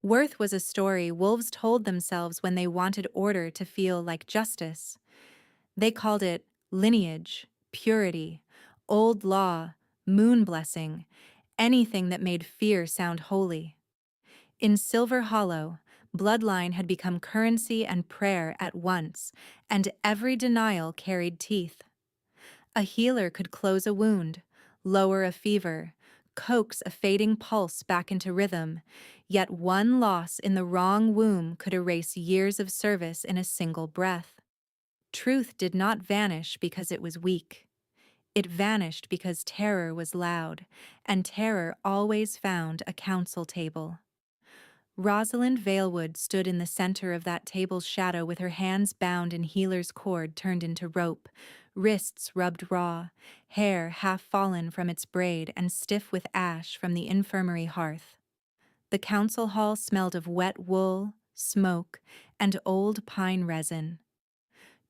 Worth was a story wolves told themselves when they wanted order to feel like justice. They called it lineage, purity, old law, moon blessing, anything that made fear sound holy. In Silver Hollow, bloodline had become currency and prayer at once, and every denial carried teeth. A healer could close a wound, lower a fever, coax a fading pulse back into rhythm, yet one loss in the wrong womb could erase years of service in a single breath. Truth did not vanish because it was weak. It vanished because terror was loud, and terror always found a council table. Rosalind Valewood stood in the center of that table's shadow with her hands bound in healer's cord turned into rope, wrists rubbed raw, hair half fallen from its braid and stiff with ash from the infirmary hearth. The council hall smelled of wet wool, smoke, and old pine resin.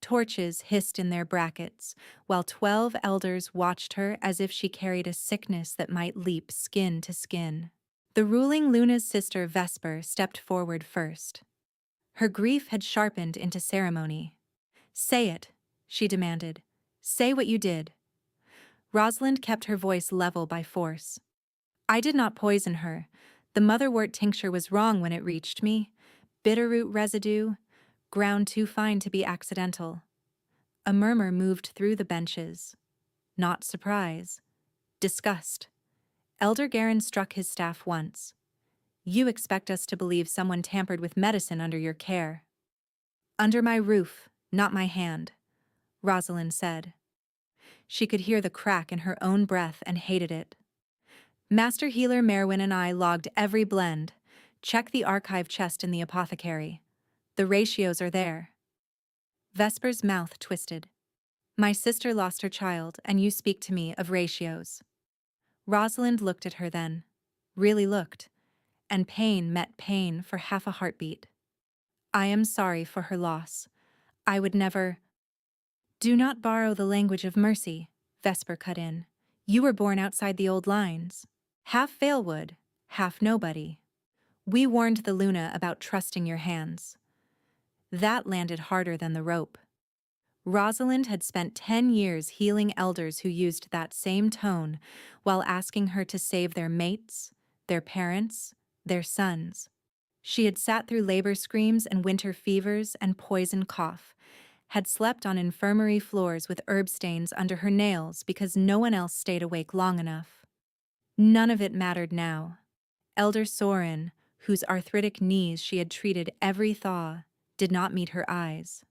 Torches hissed in their brackets, while 12 elders watched her as if she carried a sickness that might leap skin to skin. The ruling Luna's sister Vesper stepped forward first. Her grief had sharpened into ceremony. "Say it," she demanded. "Say what you did." Rosalind kept her voice level by force. "I did not poison her. The motherwort tincture was wrong when it reached me. Bitterroot residue, ground too fine to be accidental." A murmur moved through the benches. Not surprise. Disgust. Elder Garin struck his staff once. "You expect us to believe someone tampered with medicine under your care." "Under my roof, not my hand," Rosalind said. She could hear the crack in her own breath and hated it. "Master Healer Merwin and I logged every blend. Check the archive chest in the apothecary. The ratios are there." Vesper's mouth twisted. "My sister lost her child, and you speak to me of ratios." Rosalind looked at her then. Really looked. And pain met pain for half a heartbeat. "I am sorry for her loss. I would never—" "Do not borrow the language of mercy," Vesper cut in. "You were born outside the old lines. Half Valewood, half nobody. We warned the Luna about trusting your hands." That landed harder than the rope. Rosalind had spent 10 years healing elders who used that same tone while asking her to save their mates, their parents, their sons. She had sat through labor screams and winter fevers and poison cough, had slept on infirmary floors with herb stains under her nails because no one else stayed awake long enough. None of it mattered now. Elder Soren, whose arthritic knees she had treated every thaw, did not meet her eyes.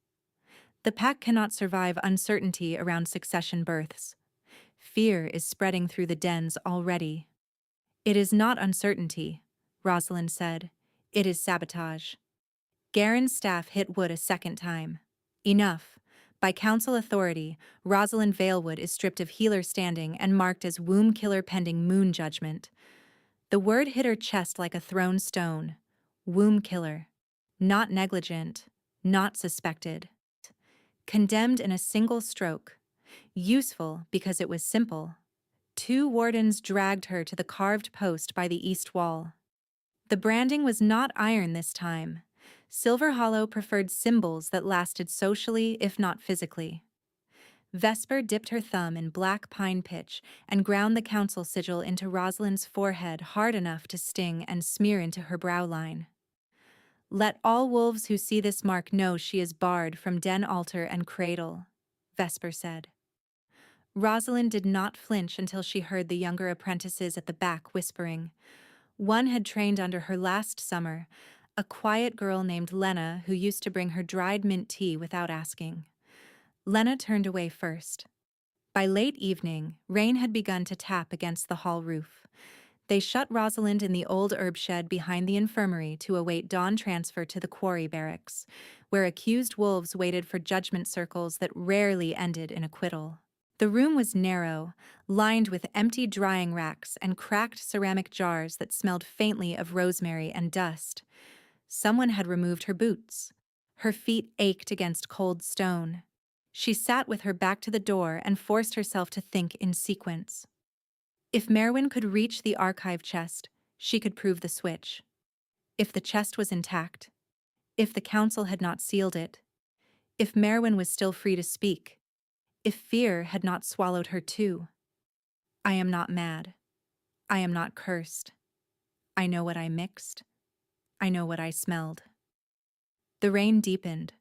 The pack cannot survive uncertainty around succession births. Fear is spreading through the dens already. "It is not uncertainty," Rosalind said. "It is sabotage." Garin's staff hit wood a second time. "Enough. By council authority, Rosalind Valewood is stripped of healer standing and marked as womb killer pending moon judgment." The word hit her chest like a thrown stone. Womb killer. Not negligent. Not suspected. Condemned in a single stroke. Useful because it was simple. 2 wardens dragged her to the carved post by the east wall. The branding was not iron this time. Silver Hollow preferred symbols that lasted socially, if not physically. Vesper dipped her thumb in black pine pitch and ground the council sigil into Rosalind's forehead hard enough to sting and smear into her brow line. "Let all wolves who see this mark know she is barred from den altar and cradle," Vesper said. Rosalind did not flinch until she heard the younger apprentices at the back whispering. One had trained under her last summer, a quiet girl named Lena who used to bring her dried mint tea without asking. Lena turned away first. By late evening, rain had begun to tap against the hall roof. They shut Rosalind in the old herb shed behind the infirmary to await dawn transfer to the quarry barracks, where accused wolves waited for judgment circles that rarely ended in acquittal. The room was narrow, lined with empty drying racks and cracked ceramic jars that smelled faintly of rosemary and dust. Someone had removed her boots. Her feet ached against cold stone. She sat with her back to the door and forced herself to think in sequence. If Merwin could reach the archive chest, she could prove the switch. If the chest was intact, if the council had not sealed it, if Merwin was still free to speak, if fear had not swallowed her too. I am not mad. I am not cursed. I know what I mixed. I know what I smelled. The rain deepened.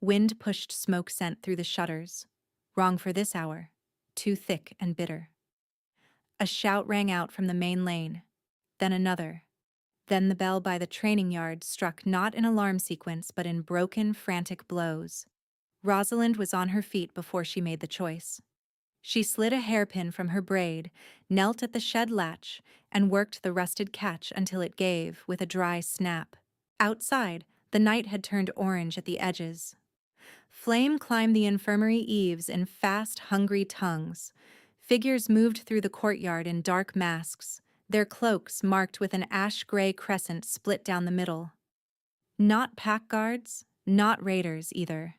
Wind pushed smoke scent through the shutters. Wrong for this hour. Too thick and bitter. A shout rang out from the main lane. Then another. Then the bell by the training yard struck not in alarm sequence but in broken, frantic blows. Rosalind was on her feet before she made the choice. She slid a hairpin from her braid, knelt at the shed latch, and worked the rusted catch until it gave with a dry snap. Outside, the night had turned orange at the edges. Flame climbed the infirmary eaves in fast, hungry tongues. Figures moved through the courtyard in dark masks, their cloaks marked with an ash-gray crescent split down the middle. Not pack guards, not raiders either.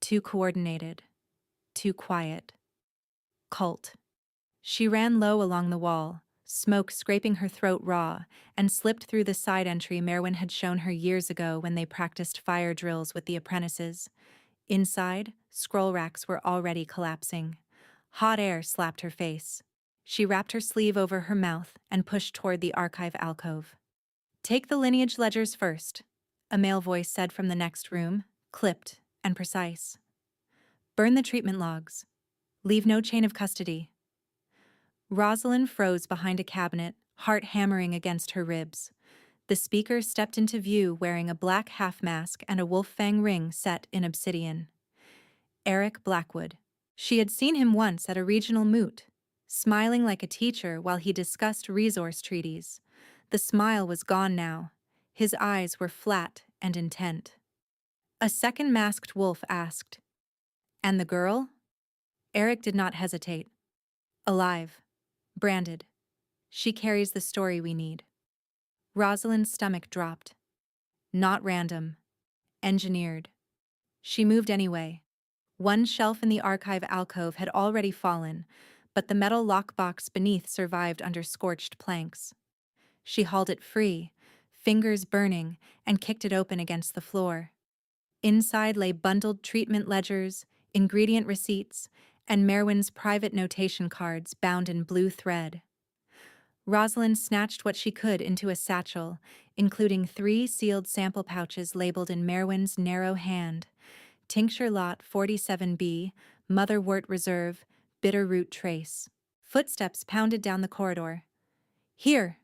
Too coordinated. Too quiet. Cult. She ran low along the wall, smoke scraping her throat raw, and slipped through the side entry Merwin had shown her years ago when they practiced fire drills with the apprentices. Inside, scroll racks were already collapsing. Hot air slapped her face. She wrapped her sleeve over her mouth and pushed toward the archive alcove. Take the lineage ledgers first, a male voice said from the next room, clipped and precise. Burn the treatment logs. Leave no chain of custody. Rosalind froze behind a cabinet, heart hammering against her ribs. The speaker stepped into view wearing a black half-mask and a wolf-fang ring set in obsidian. Eric Blackwood. She had seen him once at a regional moot, smiling like a teacher while he discussed resource treaties. The smile was gone now. His eyes were flat and intent. A second masked wolf asked, "And the girl?" Eric did not hesitate. "Alive. Branded. She carries the story we need." Rosalind's stomach dropped. Not random. Engineered. She moved anyway. One shelf in the archive alcove had already fallen, but the metal lockbox beneath survived under scorched planks. She hauled it free, fingers burning, and kicked it open against the floor. Inside lay bundled treatment ledgers, ingredient receipts, and Merwin's private notation cards bound in blue thread. Rosalind snatched what she could into a satchel, including 3 sealed sample pouches labeled in Merwin's narrow hand: Tincture Lot 47B, Motherwort Reserve, Bitter Root Trace. Footsteps pounded down the corridor. "Here!"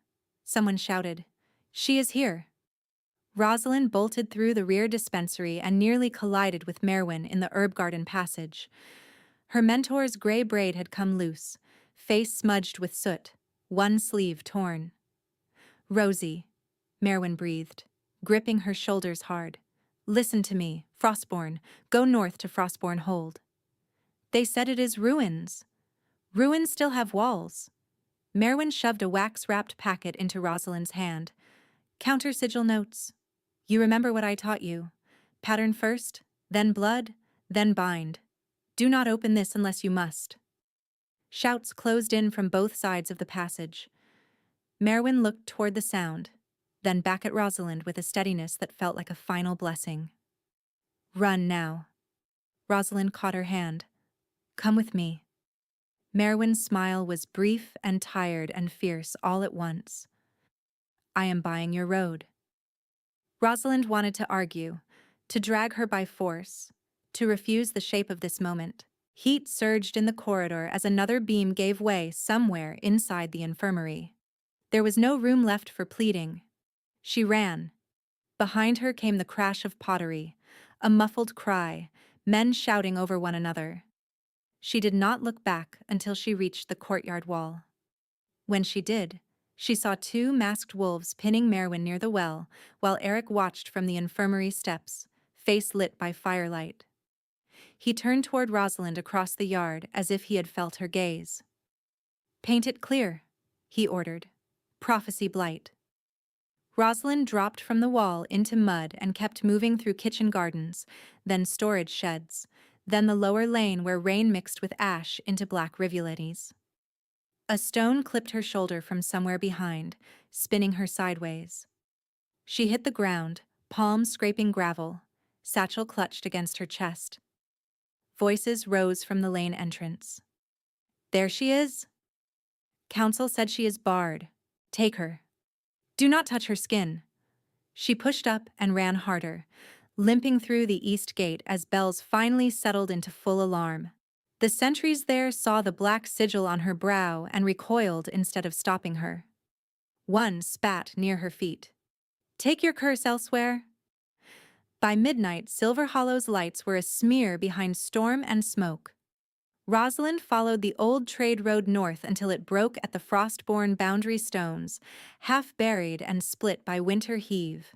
someone shouted. "She is here!" Rosalind bolted through the rear dispensary and nearly collided with Merwin in the herb garden passage. Her mentor's gray braid had come loose, face smudged with soot, one sleeve torn. "Rosie," Merwin breathed, gripping her shoulders hard. "Listen to me, Frostborn. Go north to Frostborn Hold." "They said it is ruins." "Ruins still have walls." Merwin shoved a wax-wrapped packet into Rosalind's hand. "Counter-sigil notes. You remember what I taught you. Pattern first, then blood, then bind. Do not open this unless you must." Shouts closed in from both sides of the passage. Merwin looked toward the sound, then back at Rosalind with a steadiness that felt like a final blessing. "Run now." Rosalind caught her hand. "Come with me." Merwin's smile was brief and tired and fierce all at once. "I am buying your road." Rosalind wanted to argue, to drag her by force, to refuse the shape of this moment. Heat surged in the corridor as another beam gave way somewhere inside the infirmary. There was no room left for pleading. She ran. Behind her came the crash of pottery, a muffled cry, men shouting over one another. She did not look back until she reached the courtyard wall. When she did, she saw 2 masked wolves pinning Merwin near the well, while Eric watched from the infirmary steps, face lit by firelight. He turned toward Rosalind across the yard as if he had felt her gaze. "Paint it clear," he ordered. "Prophecy blight." Rosalind dropped from the wall into mud and kept moving through kitchen gardens, then storage sheds, then the lower lane where rain mixed with ash into black rivulets. A stone clipped her shoulder from somewhere behind, spinning her sideways. She hit the ground, palms scraping gravel, satchel clutched against her chest. Voices rose from the lane entrance. There she is. Council said she is barred. Take her. Do not touch her skin. She pushed up and ran harder, limping through the east gate as bells finally settled into full alarm. The sentries there saw the black sigil on her brow and recoiled instead of stopping her. One spat near her feet. Take your curse elsewhere. By midnight, Silver Hollow's lights were a smear behind storm and smoke. Rosalind followed the old trade road north until it broke at the frost-born boundary stones, half buried and split by winter heave.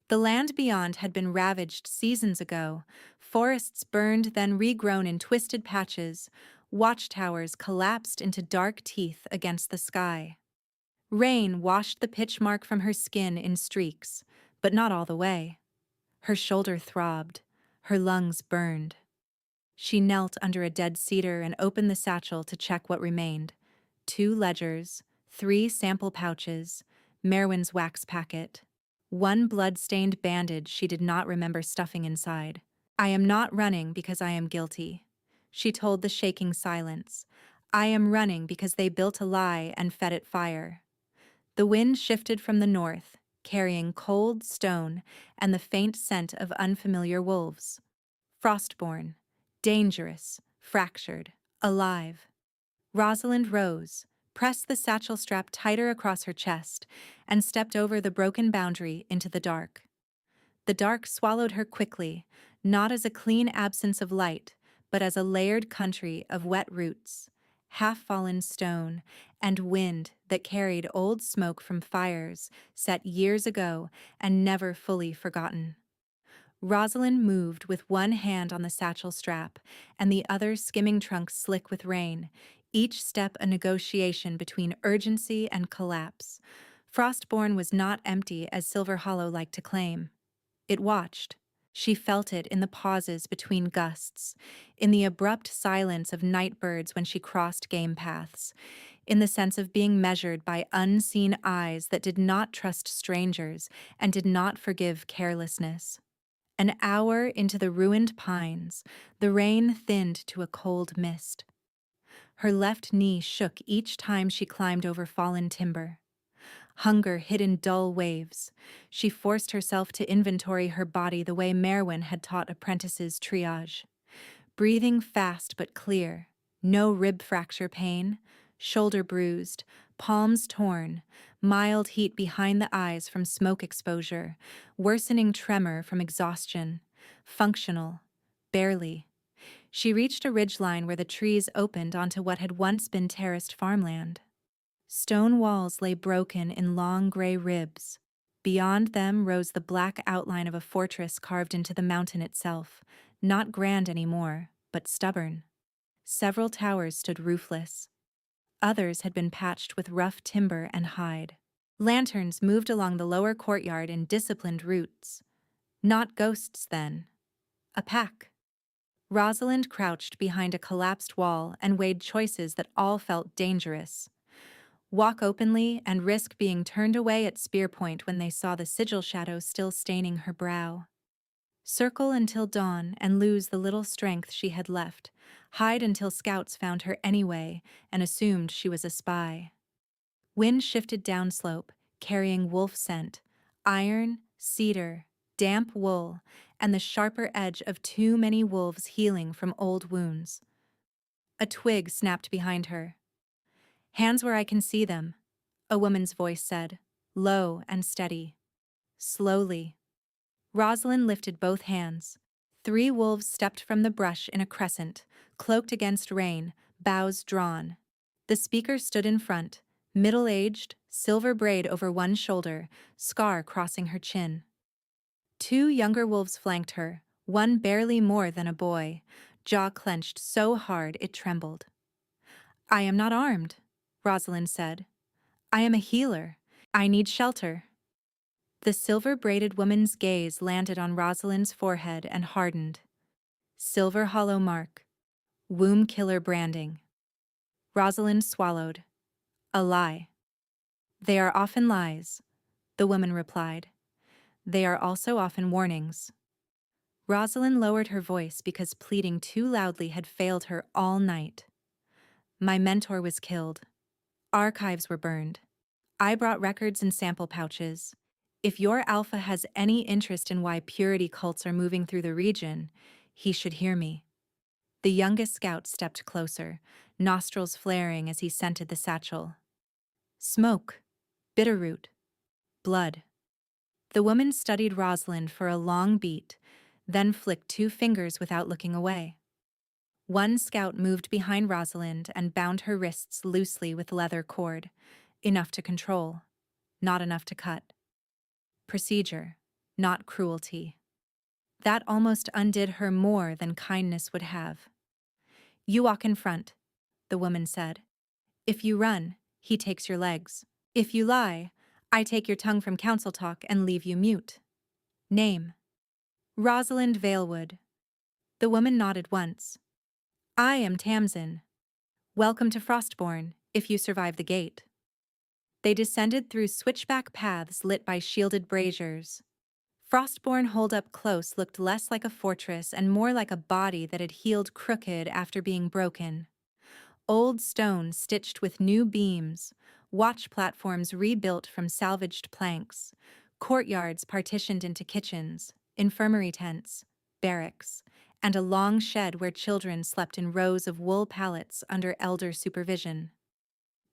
The land beyond had been ravaged seasons ago, forests burned then regrown in twisted patches, watchtowers collapsed into dark teeth against the sky. Rain washed the pitch mark from her skin in streaks, but not all the way. Her shoulder throbbed, her lungs burned. She knelt under a dead cedar and opened the satchel to check what remained. 2 ledgers, 3 sample pouches, Merwin's wax packet, 1 blood-stained bandage she did not remember stuffing inside. I am not running because I am guilty, she told the shaking silence. I am running because they built a lie and fed it fire. The wind shifted from the north, carrying cold stone and the faint scent of unfamiliar wolves. Frostborn. Dangerous, fractured, alive. Rosalind rose, pressed the satchel strap tighter across her chest, and stepped over the broken boundary into the dark. The dark swallowed her quickly, not as a clean absence of light, but as a layered country of wet roots, half-fallen stone, and wind that carried old smoke from fires set years ago and never fully forgotten. Rosalind moved with one hand on the satchel strap and the other skimming trunk slick with rain, each step a negotiation between urgency and collapse. Frostborn was not empty as Silver Hollow liked to claim. It watched. She felt it in the pauses between gusts, in the abrupt silence of night birds when she crossed game paths, in the sense of being measured by unseen eyes that did not trust strangers and did not forgive carelessness. An hour into the ruined pines, the rain thinned to a cold mist. Her left knee shook each time she climbed over fallen timber. Hunger hid in dull waves. She forced herself to inventory her body the way Merwin had taught apprentices triage. Breathing fast but clear, no rib fracture pain, shoulder bruised, palms torn, mild heat behind the eyes from smoke exposure, worsening tremor from exhaustion, functional, barely. She reached a ridgeline where the trees opened onto what had once been terraced farmland. Stone walls lay broken in long gray ribs. Beyond them rose the black outline of a fortress carved into the mountain itself, not grand anymore, but stubborn. Several towers stood roofless. Others had been patched with rough timber and hide. Lanterns moved along the lower courtyard in disciplined routes. Not ghosts, then. A pack. Rosalind crouched behind a collapsed wall and weighed choices that all felt dangerous. Walk openly and risk being turned away at spear point when they saw the sigil shadow still staining her brow. Circle until dawn and lose the little strength she had left. Hide until scouts found her anyway and assumed she was a spy. Wind shifted downslope, carrying wolf scent, iron, cedar, damp wool, and the sharper edge of too many wolves healing from old wounds. A twig snapped behind her. Hands where I can see them, a woman's voice said, low and steady. Slowly. Rosalind lifted both hands. 3 wolves stepped from the brush in a crescent, cloaked against rain, bows drawn. The speaker stood in front, middle-aged, silver braid over one shoulder, scar crossing her chin. 2 younger wolves flanked her, one barely more than a boy, jaw clenched so hard it trembled. I am not armed, Rosalind said. I am a healer. I need shelter. The silver-braided woman's gaze landed on Rosalind's forehead and hardened. Silver Hollow mark. Womb killer branding. Rosalind swallowed. A lie. They are often lies, the woman replied. They are also often warnings. Rosalind lowered her voice because pleading too loudly had failed her all night. My mentor was killed. Archives were burned. I brought records and sample pouches. If your alpha has any interest in why purity cults are moving through the region, he should hear me. The youngest scout stepped closer, nostrils flaring as he scented the satchel. Smoke, bitterroot, blood. The woman studied Rosalind for a long beat, then flicked 2 fingers without looking away. One scout moved behind Rosalind and bound her wrists loosely with leather cord, enough to control, not enough to cut. Procedure, not cruelty. That almost undid her more than kindness would have. You walk in front, the woman said. If you run, he takes your legs. If you lie, I take your tongue from council talk and leave you mute. Name. Rosalind Valewood. The woman nodded once. I am Tamsin. Welcome to Frostborn, if you survive the gate. They descended through switchback paths lit by shielded braziers. Frostborn holed up close looked less like a fortress and more like a body that had healed crooked after being broken. Old stone stitched with new beams, watch platforms rebuilt from salvaged planks, courtyards partitioned into kitchens, infirmary tents, barracks, and a long shed where children slept in rows of wool pallets under elder supervision.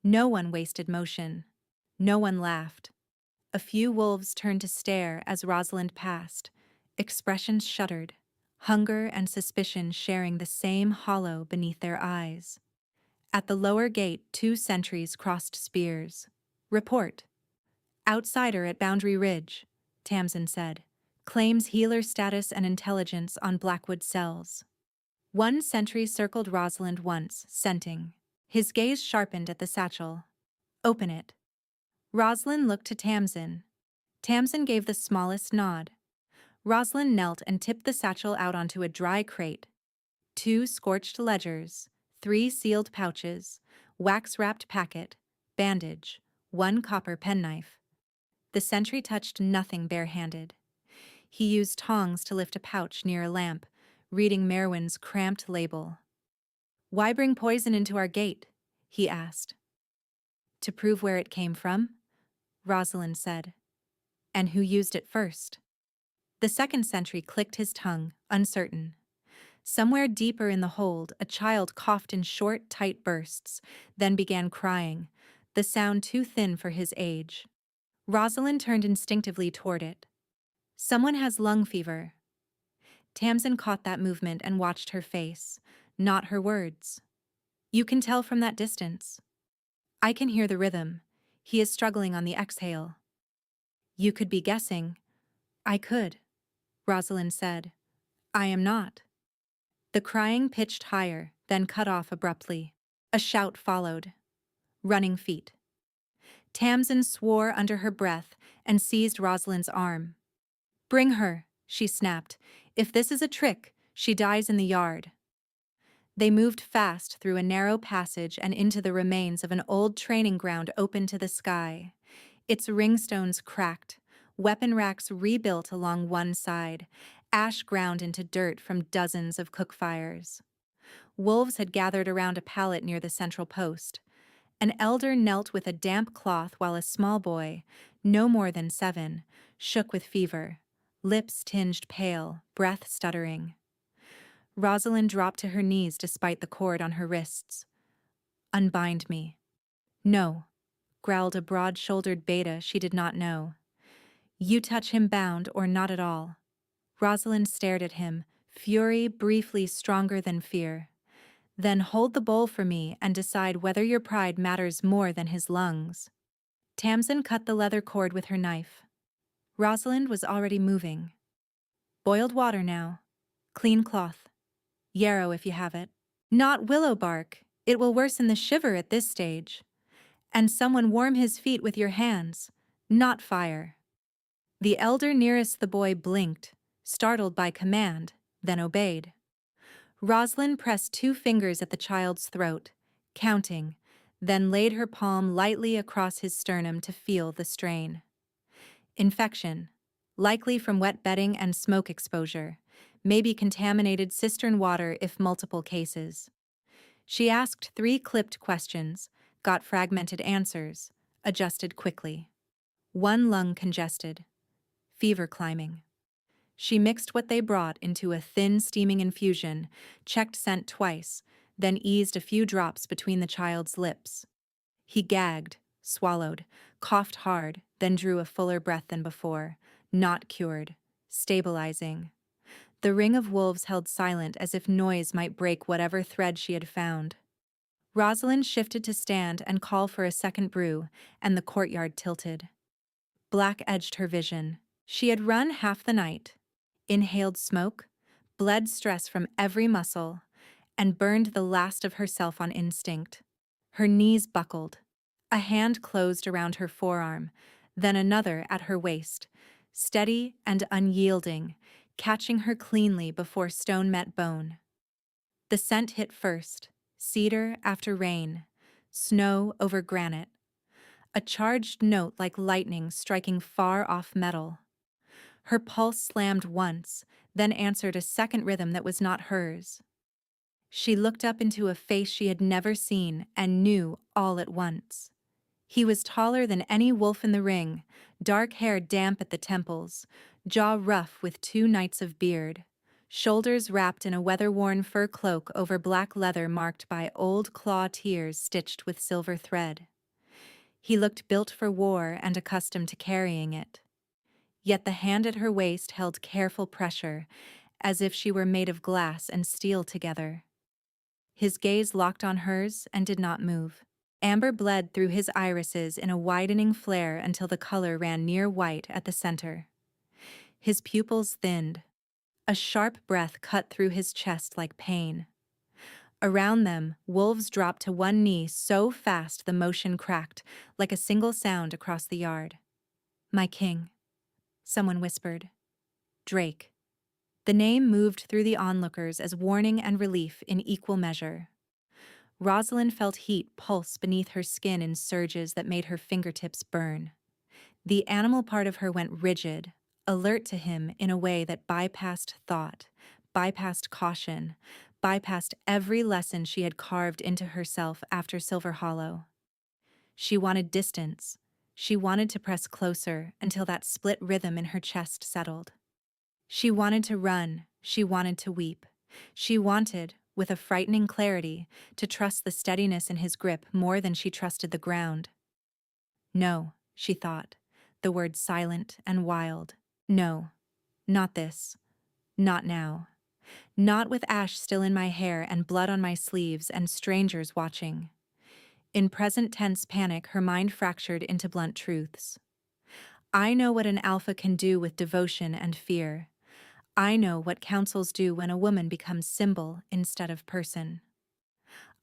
No one wasted motion. No one laughed. A few wolves turned to stare as Rosalind passed, expressions shuddered, hunger and suspicion sharing the same hollow beneath their eyes. At the lower gate, 2 sentries crossed spears. Report. Outsider at Boundary Ridge, Tamsin said. Claims healer status and intelligence on Blackwood cells. One sentry circled Rosalind once, scenting. His gaze sharpened at the satchel. Open it. Rosalind looked to Tamsin. Tamsin gave the smallest nod. Rosalind knelt and tipped the satchel out onto a dry crate. 2 scorched ledgers, 3 sealed pouches, wax-wrapped packet, bandage, 1 copper penknife. The sentry touched nothing barehanded. He used tongs to lift a pouch near a lamp, reading Merwin's cramped label. Why bring poison into our gate? He asked. To prove where it came from, Rosalind said. And who used it first? The second sentry clicked his tongue, uncertain. Somewhere deeper in the hold, a child coughed in short, tight bursts, then began crying, the sound too thin for his age. Rosalind turned instinctively toward it. Someone has lung fever. Tamsin caught that movement and watched her face, not her words. You can tell from that distance. I can hear the rhythm. He is struggling on the exhale. You could be guessing. I could, Rosalind said. I am not. The crying pitched higher, then cut off abruptly. A shout followed. Running feet. Tamsin swore under her breath and seized Rosalind's arm. Bring her, she snapped. If this is a trick, she dies in the yard. They moved fast through a narrow passage and into the remains of an old training ground open to the sky. Its ringstones cracked, weapon racks rebuilt along one side, ash ground into dirt from dozens of cook fires. Wolves had gathered around a pallet near the central post. An elder knelt with a damp cloth while a small boy, no more than 7, shook with fever, lips tinged pale, breath stuttering. Rosalind dropped to her knees despite the cord on her wrists. Unbind me. No, growled a broad-shouldered beta she did not know. You touch him bound or not at all. Rosalind stared at him, fury briefly stronger than fear. Then hold the bowl for me and decide whether your pride matters more than his lungs. Tamsin cut the leather cord with her knife. Rosalind was already moving. Boiled water now. Clean cloth. Yarrow if you have it. Not willow bark, it will worsen the shiver at this stage. And someone warm his feet with your hands, not fire. The elder nearest the boy blinked, startled by command, then obeyed. Rosalind pressed 2 fingers at the child's throat, counting, then laid her palm lightly across his sternum to feel the strain. Infection. likely from wet bedding and smoke exposure, maybe contaminated cistern water if multiple cases. She asked 3 clipped questions, got fragmented answers, adjusted quickly. 1 lung congested, fever climbing. She mixed what they brought into a thin, steaming infusion, checked scent twice, then eased a few drops between the child's lips. He gagged, swallowed, coughed hard, then drew a fuller breath than before, not cured, stabilizing. The ring of wolves held silent as if noise might break whatever thread she had found. Rosalind shifted to stand and call for a second brew, and the courtyard tilted. Black edged her vision. She had run half the night, inhaled smoke, bled stress from every muscle, and burned the last of herself on instinct. Her knees buckled. A hand closed around her forearm, then another at her waist, steady and unyielding, catching her cleanly before stone met bone. The scent hit first, cedar after rain, snow over granite. A charged note like lightning striking far off metal. Her pulse slammed once, then answered a second rhythm that was not hers. She looked up into a face she had never seen and knew all at once. He was taller than any wolf in the ring, dark hair damp at the temples, jaw rough with 2 nights of beard, shoulders wrapped in a weather-worn fur cloak over black leather marked by old claw tears stitched with silver thread. He looked built for war and accustomed to carrying it. Yet the hand at her waist held careful pressure, as if she were made of glass and steel together. His gaze locked on hers and did not move. Amber bled through his irises in a widening flare until the color ran near white at the center. His pupils thinned. A sharp breath cut through his chest like pain. Around them, wolves dropped to one knee so fast the motion cracked, like a single sound across the yard. "My king," someone whispered. "Drake." The name moved through the onlookers as warning and relief in equal measure. Rosalind felt heat pulse beneath her skin in surges that made her fingertips burn. The animal part of her went rigid, alert to him in a way that bypassed thought, bypassed caution, bypassed every lesson she had carved into herself after Silver Hollow. She wanted distance. She wanted to press closer until that split rhythm in her chest settled. She wanted to run. She wanted to weep. She wanted, with a frightening clarity, to trust the steadiness in his grip more than she trusted the ground. No, she thought, the words silent and wild. No, not this. Not now. Not with ash still in my hair and blood on my sleeves and strangers watching. In present tense panic, her mind fractured into blunt truths. I know what an alpha can do with devotion and fear. I know what councils do when a woman becomes symbol instead of person.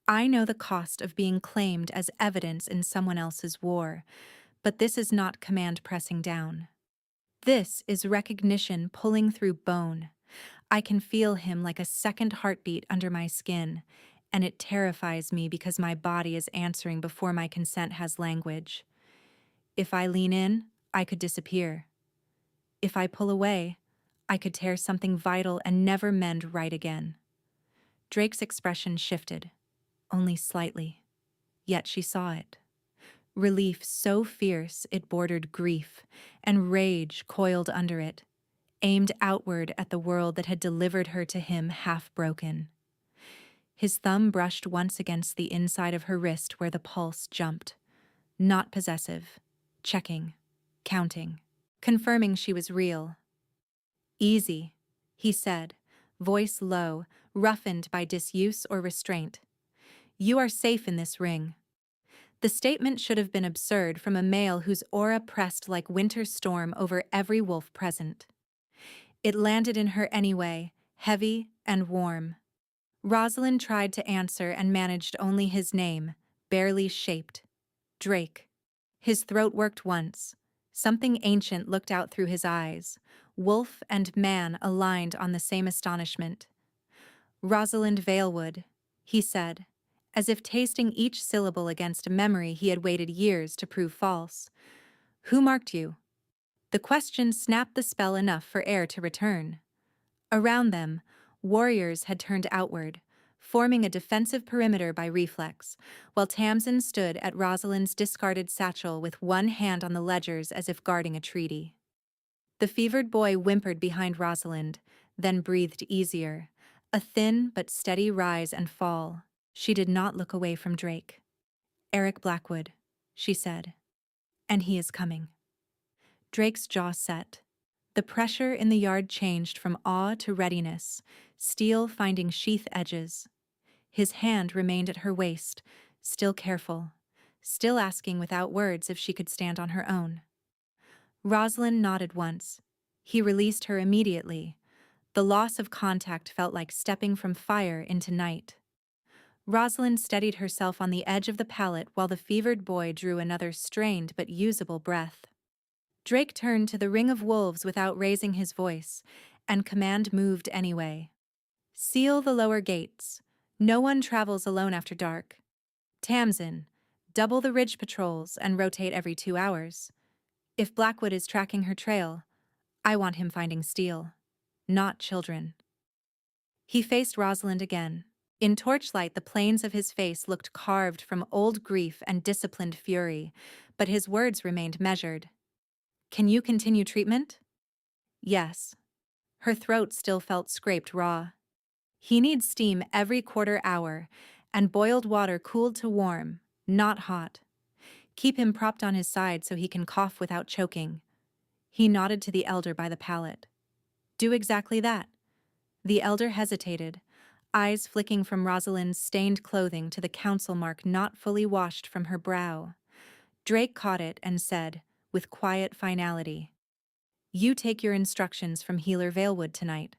I know the cost of being claimed as evidence in someone else's war, but this is not command pressing down. This is recognition pulling through bone. I can feel him like a second heartbeat under my skin, and it terrifies me because my body is answering before my consent has language. If I lean in, I could disappear. If I pull away, I could tear something vital and never mend right again. Drake's expression shifted, only slightly, yet she saw it. Relief so fierce it bordered grief, and rage coiled under it, aimed outward at the world that had delivered her to him half broken. His thumb brushed once against the inside of her wrist where the pulse jumped. Not possessive, checking, counting, confirming she was real. "Easy," he said, voice low, roughened by disuse or restraint. "You are safe in this ring." The statement should have been absurd from a male whose aura pressed like winter storm over every wolf present. It landed in her anyway, heavy and warm. Rosalind tried to answer and managed only his name, barely shaped. Drake. His throat worked once. Something ancient looked out through his eyes. Wolf and man aligned on the same astonishment. "Rosalind Valewood," he said, as if tasting each syllable against a memory he had waited years to prove false. "Who marked you?" The question snapped the spell enough for air to return. Around them, warriors had turned outward, forming a defensive perimeter by reflex, while Tamsin stood at Rosalind's discarded satchel with one hand on the ledgers as if guarding a treaty. The fevered boy whimpered behind Rosalind, then breathed easier, a thin but steady rise and fall. She did not look away from Drake. "Eric Blackwood," she said. "And he is coming." Drake's jaw set. The pressure in the yard changed from awe to readiness, steel finding sheath edges. His hand remained at her waist, still careful, still asking without words if she could stand on her own. Rosalind nodded once. He released her immediately. The loss of contact felt like stepping from fire into night. Rosalind steadied herself on the edge of the pallet while the fevered boy drew another strained but usable breath. Drake turned to the ring of wolves without raising his voice, and command moved anyway. "Seal the lower gates. No one travels alone after dark. Tamsin, double the ridge patrols and rotate every 2 hours. If Blackwood is tracking her trail, I want him finding steel, not children." He faced Rosalind again. In torchlight, the planes of his face looked carved from old grief and disciplined fury, but his words remained measured. "Can you continue treatment?" "Yes." Her throat still felt scraped raw. "He needs steam every quarter hour, and boiled water cooled to warm, not hot. Keep him propped on his side so he can cough without choking." He nodded to the elder by the pallet. "Do exactly that." The elder hesitated, eyes flicking from Rosalind's stained clothing to the council mark not fully washed from her brow. Drake caught it and said, with quiet finality, "You take your instructions from Healer Valewood tonight."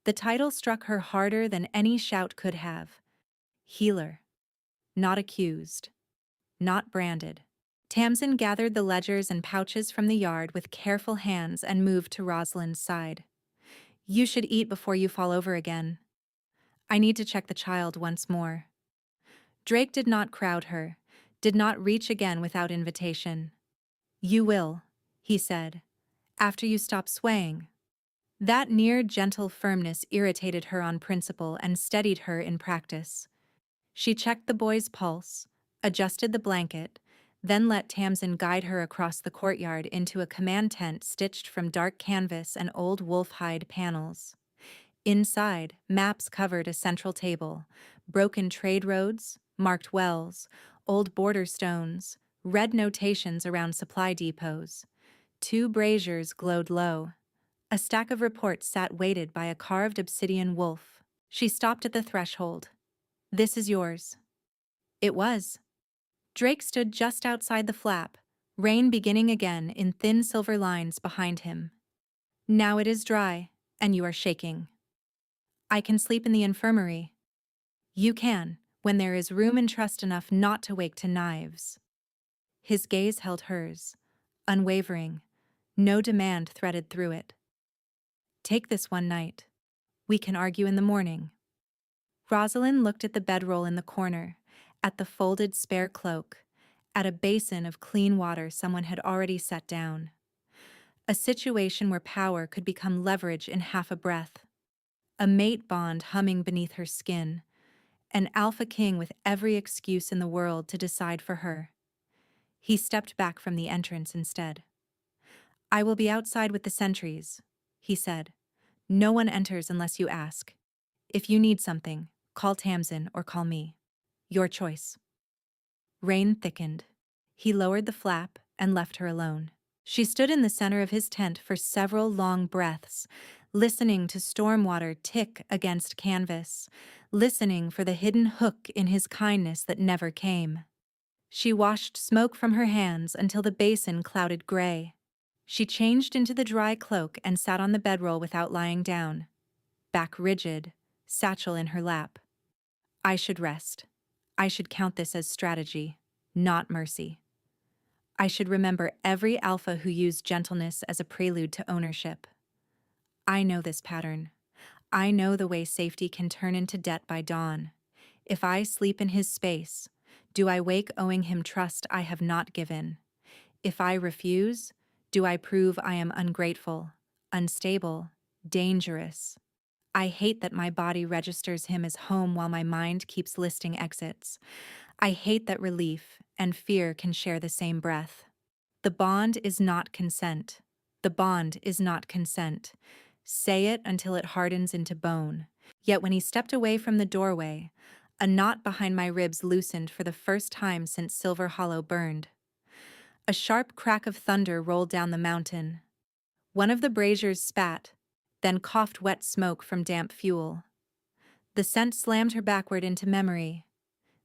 The title struck her harder than any shout could have. Healer. Not accused. Not branded. Tamsin gathered the ledgers and pouches from the yard with careful hands and moved to Rosalind's side. "You should eat before you fall over again. I need to check the child once more." Drake did not crowd her, did not reach again without invitation. "You will," he said, "after you stop swaying." That near gentle firmness irritated her on principle and steadied her in practice. She checked the boy's pulse, adjusted the blanket, then let Tamsin guide her across the courtyard into a command tent stitched from dark canvas and old wolf hide panels. Inside, maps covered a central table, broken trade roads, marked wells, old border stones, red notations around supply depots. 2 braziers glowed low. A stack of reports sat weighted by a carved obsidian wolf. She stopped at the threshold. "This is yours." It was. Drake stood just outside the flap, rain beginning again in thin silver lines behind him. "Now it is dry, and you are shaking." "I can sleep in the infirmary." "You can, when there is room and trust enough not to wake to knives." His gaze held hers, unwavering, no demand threaded through it. "Take this one night. We can argue in the morning." Rosalind looked at the bedroll in the corner, at the folded spare cloak, at a basin of clean water someone had already set down. A situation where power could become leverage in half a breath. A mate bond humming beneath her skin. An alpha king with every excuse in the world to decide for her. He stepped back from the entrance instead. "I will be outside with the sentries," he said. "No one enters unless you ask. If you need something, call Tamsin or call me. Your choice." Rain thickened. He lowered the flap and left her alone. She stood in the center of his tent for several long breaths, listening to storm water tick against canvas, listening for the hidden hook in his kindness that never came. She washed smoke from her hands until the basin clouded gray. She changed into the dry cloak and sat on the bedroll without lying down, back rigid, satchel in her lap. I should rest. I should count this as strategy, not mercy. I should remember every alpha who used gentleness as a prelude to ownership. I know this pattern. I know the way safety can turn into debt by dawn. If I sleep in his space, do I wake owing him trust I have not given? If I refuse, Do I prove I am ungrateful, unstable, dangerous? I hate that my body registers him as home while my mind keeps listing exits. I hate that relief and fear can share the same breath. The bond is not consent. The bond is not consent. Say it until it hardens into bone. Yet when he stepped away from the doorway, a knot behind my ribs loosened for the first time since Silver Hollow burned. A sharp crack of thunder rolled down the mountain. One of the braziers spat, then coughed wet smoke from damp fuel. The scent slammed her backward into memory,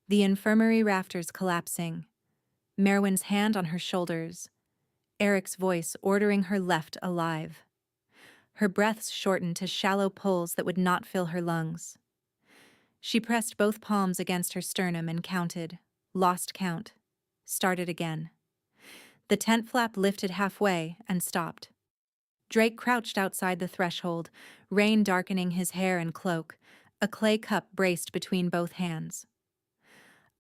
the infirmary rafters collapsing, Merwin's hand on her shoulders, Eric's voice ordering her left alive. Her breaths shortened to shallow pulls that would not fill her lungs. She pressed both palms against her sternum and counted, lost count, started again. The tent flap lifted halfway and stopped. Drake crouched outside the threshold, rain darkening his hair and cloak, a clay cup braced between both hands.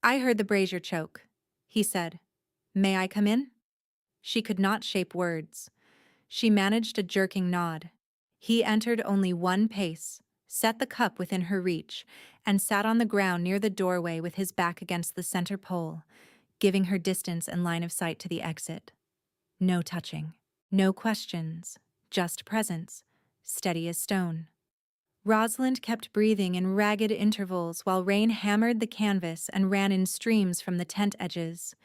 I heard the brazier choke, he said. May I come in? She could not shape words. She managed a jerking nod. He entered only one pace, set the cup within her reach, and sat on the ground near the doorway with his back against the center pole, giving her distance and line of sight to the exit. No touching, no questions, just presence, steady as stone. Rosalind kept breathing in ragged intervals while rain hammered the canvas and ran in streams from the tent edges.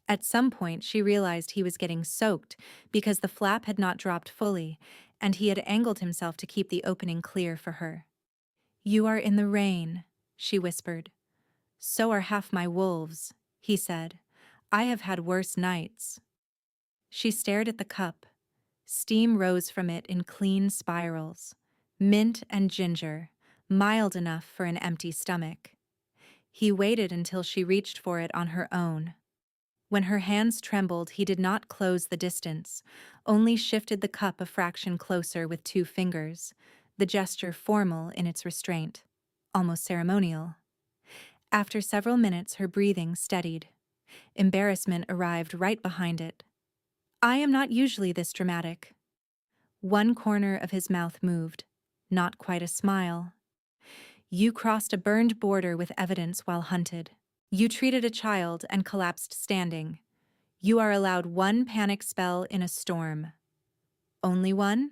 At some point, she realized he was getting soaked because the flap had not dropped fully, and he had angled himself to keep the opening clear for her. You are in the rain, she whispered. So are half my wolves, he said. I have had worse nights. She stared at the cup. Steam rose from it in clean spirals. Mint and ginger, mild enough for an empty stomach. He waited until she reached for it on her own. When her hands trembled, he did not close the distance, only shifted the cup a fraction closer with 2 fingers, the gesture formal in its restraint, almost ceremonial. After several minutes, her breathing steadied. Embarrassment arrived right behind it. I am not usually this dramatic. One corner of his mouth moved, not quite a smile. You crossed a burned border with evidence while hunted. You treated a child and collapsed standing. You are allowed 1 panic spell in a storm. Only 1?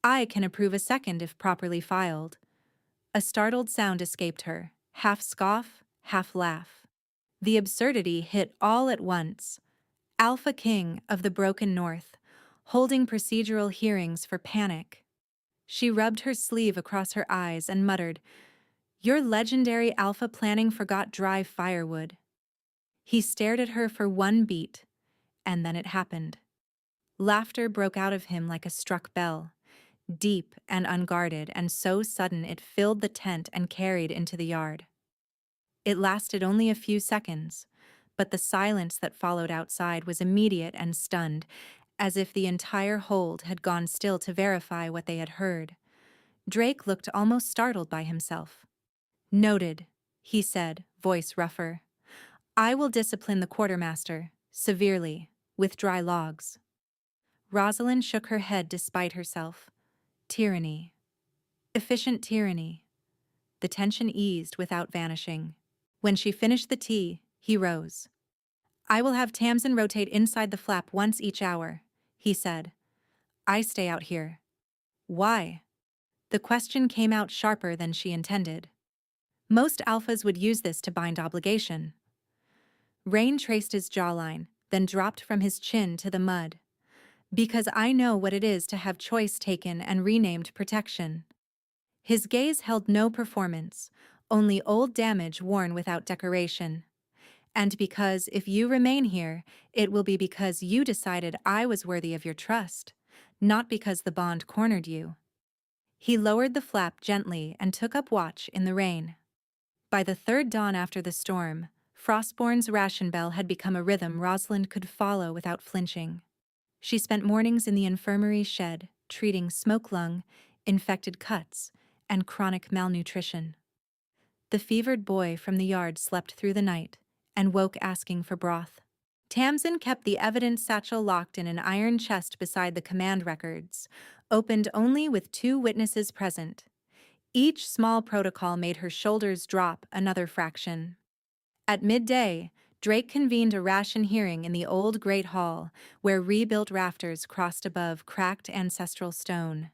I can approve a second if properly filed. A startled sound escaped her, half scoff, half laugh. The absurdity hit all at once. Alpha King of the Broken North, holding procedural hearings for panic. She rubbed her sleeve across her eyes and muttered, Your legendary alpha planning forgot dry firewood. He stared at her for 1 beat, and then it happened. Laughter broke out of him like a struck bell, deep and unguarded, and so sudden it filled the tent and carried into the yard. It lasted only a few seconds, but the silence that followed outside was immediate and stunned, as if the entire hold had gone still to verify what they had heard. Drake looked almost startled by himself. Noted, he said, voice rougher. I will discipline the quartermaster, severely, with dry logs. Rosalind shook her head despite herself. Tyranny. Efficient tyranny. The tension eased without vanishing. When she finished the tea, he rose. I will have Tamsin rotate inside the flap once each hour, he said. I stay out here. Why? The question came out sharper than she intended. Most alphas would use this to bind obligation. Rain traced his jawline, then dropped from his chin to the mud. Because I know what it is to have choice taken and renamed protection. His gaze held no performance, only old damage worn without decoration. And because if you remain here, it will be because you decided I was worthy of your trust, not because the bond cornered you. He lowered the flap gently and took up watch in the rain. By the 3rd dawn after the storm, Frostborn's ration bell had become a rhythm Rosalind could follow without flinching. She spent mornings in the infirmary shed, treating smoke lung, infected cuts, and chronic malnutrition. The fevered boy from the yard slept through the night and woke asking for broth. Tamsin kept the evidence satchel locked in an iron chest beside the command records, opened only with 2 witnesses present. Each small protocol made her shoulders drop another fraction. At midday, Drake convened a ration hearing in the old Great Hall, where rebuilt rafters crossed above cracked ancestral stone.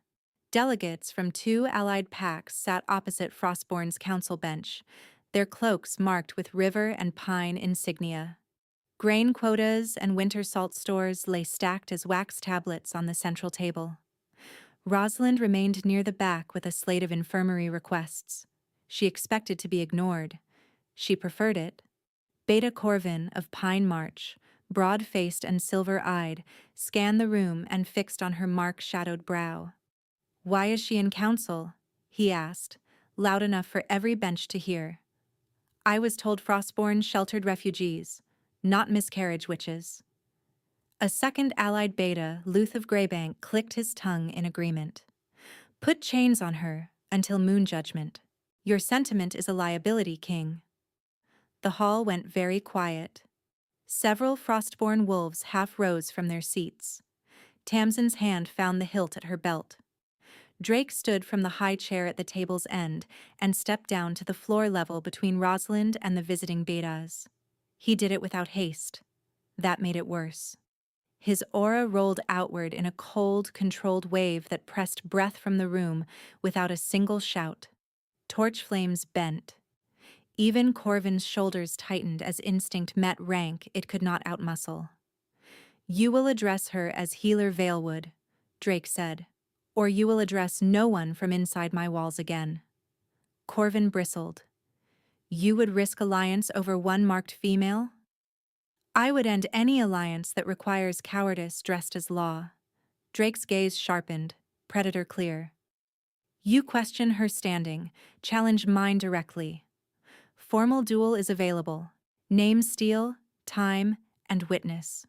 Delegates from 2 allied packs sat opposite Frostborn's council bench, their cloaks marked with river and pine insignia. Grain quotas and winter salt stores lay stacked as wax tablets on the central table. Rosalind remained near the back with a slate of infirmary requests. She expected to be ignored. She preferred it. Beta Corvin of Pine March, broad-faced and silver-eyed, scanned the room and fixed on her mark-shadowed brow. "Why is she in council?" he asked, loud enough for every bench to hear. "I was told Frostborn sheltered refugees, not miscarriage witches." A second allied beta, Luth of Greybank, clicked his tongue in agreement. "Put chains on her until moon judgment. Your sentiment is a liability, King." The hall went very quiet. Several Frostborn wolves half rose from their seats. Tamsin's hand found the hilt at her belt. Drake stood from the high chair at the table's end and stepped down to the floor level between Rosalind and the visiting betas. He did it without haste. That made it worse. His aura rolled outward in a cold, controlled wave that pressed breath from the room without a single shout. Torch flames bent. Even Corvin's shoulders tightened as instinct met rank it could not outmuscle. "You will address her as Healer Valewood," Drake said, "or you will address no one from inside my walls again." Corvin bristled. "You would risk alliance over one marked female?" "I would end any alliance that requires cowardice dressed as law." Drake's gaze sharpened, predator clear. "You question her standing, challenge mine directly. Formal duel is available. Name steal, time, and witness."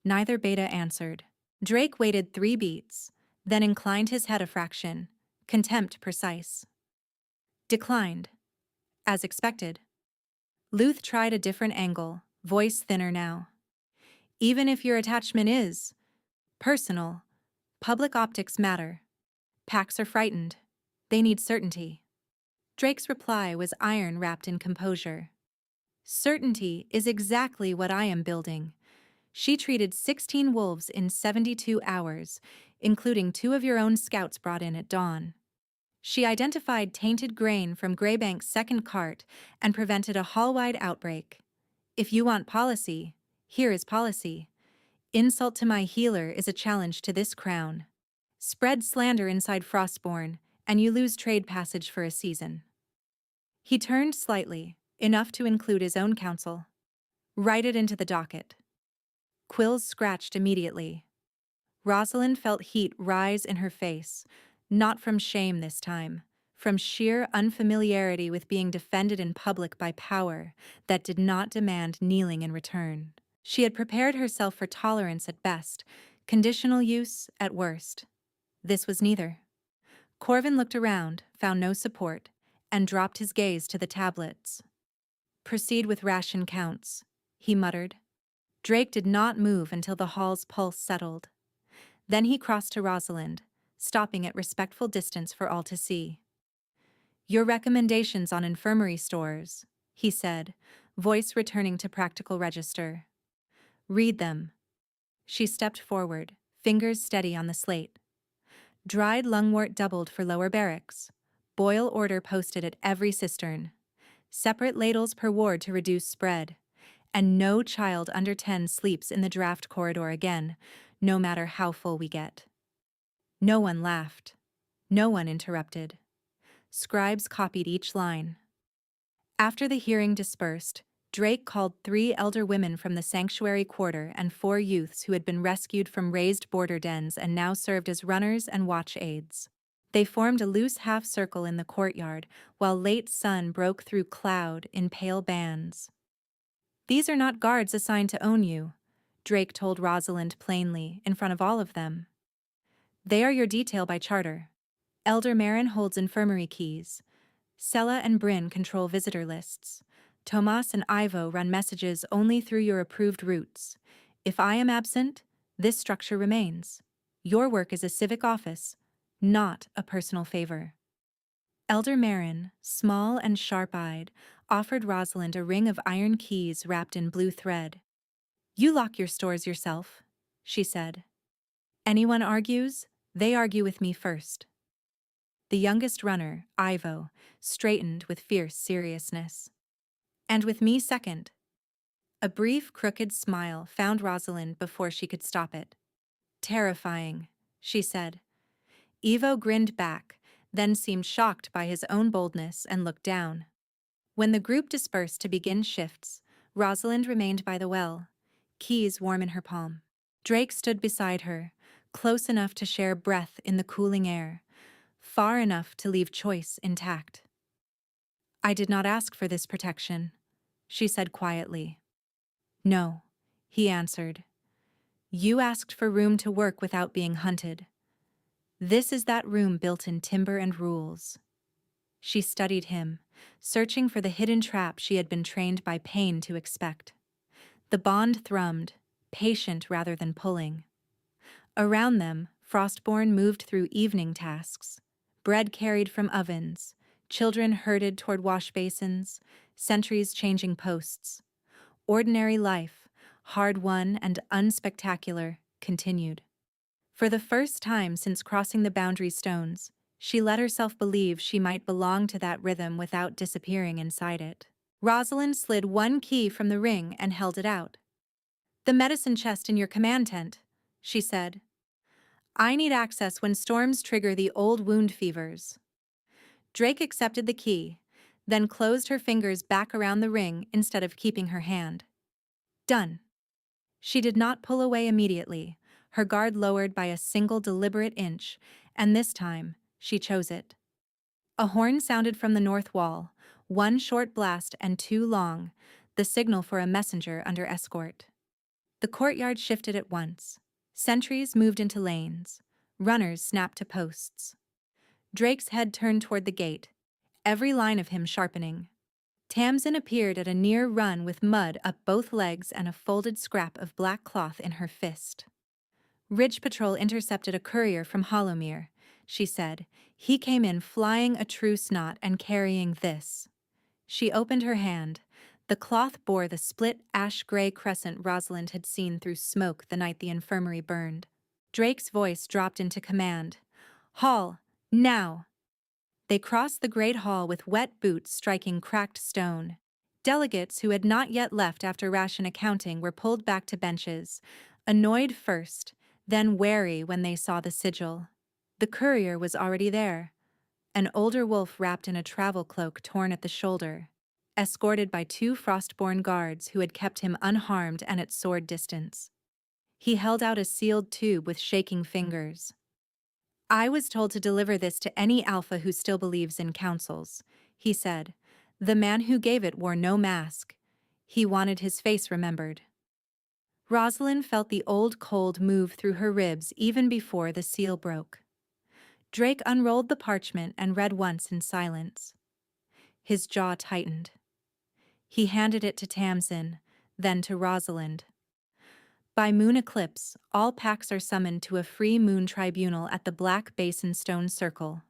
Neither beta answered. Drake waited 3 beats, then inclined his head a fraction, contempt precise. "Declined." As expected. Luth tried a different angle, voice thinner now. "Even if your attachment is personal, public optics matter. Packs are frightened. They need certainty." Drake's reply was iron wrapped in composure. "Certainty is exactly what I am building. She treated 16 wolves in 72 hours, including 2 of your own scouts brought in at dawn. She identified tainted grain from Greybank's second cart and prevented a hall-wide outbreak. If you want policy, here is policy. Insult to my healer is a challenge to this crown. Spread slander inside Frostborn, and you lose trade passage for a season." He turned slightly, enough to include his own counsel. "Write it into the docket." Quills scratched immediately. Rosalind felt heat rise in her face, not from shame this time, from sheer unfamiliarity with being defended in public by power that did not demand kneeling in return. She had prepared herself for tolerance at best, conditional use at worst. This was neither. Corvin looked around, found no support, and dropped his gaze to the tablets. "Proceed with ration counts," he muttered. Drake did not move until the hall's pulse settled. Then he crossed to Rosalind, stopping at respectful distance for all to see. "Your recommendations on infirmary stores," he said, voice returning to practical register. "Read them." She stepped forward, fingers steady on the slate. Dried lungwort doubled for lower barracks. Boil order posted at every cistern. Separate ladles per ward to reduce spread. And no child under 10 sleeps in the draft corridor again, no matter how full we get. No one laughed. No one interrupted. Scribes copied each line. After the hearing dispersed, Drake called 3 elder women from the sanctuary quarter and 4 youths who had been rescued from raised border dens and now served as runners and watch aides. They formed a loose half-circle in the courtyard, while late sun broke through cloud in pale bands. "These are not guards assigned to own you," Drake told Rosalind plainly, in front of all of them. "They are your detail by charter. Elder Marin holds infirmary keys. Sella and Bryn control visitor lists. Tomas and Ivo run messages only through your approved routes. If I am absent, this structure remains. Your work is a civic office, not a personal favor. Elder Marin, small and sharp-eyed, offered Rosalind a ring of iron keys wrapped in blue thread. You lock your stores yourself, she said. Anyone argues, they argue with me first. The youngest runner, Ivo, straightened with fierce seriousness. And with me second. A brief, crooked smile found Rosalind before she could stop it. Terrifying, she said. Ivo grinned back, then seemed shocked by his own boldness and looked down. When the group dispersed to begin shifts, Rosalind remained by the well, keys warm in her palm. Drake stood beside her, close enough to share breath in the cooling air, far enough to leave choice intact. I did not ask for this protection, she said quietly. No, he answered. You asked for room to work without being hunted. This is that room built in timber and rules. She studied him, searching for the hidden trap she had been trained by pain to expect. The bond thrummed, patient rather than pulling. Around them, Frostborn moved through evening tasks, bread carried from ovens, children herded toward wash basins, sentries changing posts. Ordinary life, hard-won and unspectacular, continued. For the first time since crossing the boundary stones, she let herself believe she might belong to that rhythm without disappearing inside it. Rosalind slid one key from the ring and held it out. The medicine chest in your command tent, she said. I need access when storms trigger the old wound fevers. Drake accepted the key, then closed her fingers back around the ring instead of keeping her hand. Done. She did not pull away immediately, her guard lowered by a single deliberate inch, and this time, she chose it. A horn sounded from the north wall, one short blast and two long, the signal for a messenger under escort. The courtyard shifted at once. Sentries moved into lanes. Runners snapped to posts. Drake's head turned toward the gate, every line of him sharpening. Tamsin appeared at a near run with mud up both legs and a folded scrap of black cloth in her fist. Ridge Patrol intercepted a courier from Hollowmere, she said. He came in flying a truce knot and carrying this. She opened her hand. The cloth bore the split ash-gray crescent Rosalind had seen through smoke the night the infirmary burned. Drake's voice dropped into command. Hall, now! They crossed the great hall with wet boots striking cracked stone. Delegates who had not yet left after ration accounting were pulled back to benches, annoyed first, then wary when they saw the sigil. The courier was already there, an older wolf wrapped in a travel cloak torn at the shoulder, escorted by two Frostborn guards who had kept him unharmed and at sword distance. He held out a sealed tube with shaking fingers. I was told to deliver this to any Alpha who still believes in councils, he said. The man who gave it wore no mask. He wanted his face remembered. Rosalind felt the old cold move through her ribs even before the seal broke. Drake unrolled the parchment and read once in silence. His jaw tightened. He handed it to Tamsin, then to Rosalind. By moon eclipse, all packs are summoned to a free moon tribunal at the Black Basin Stone Circle.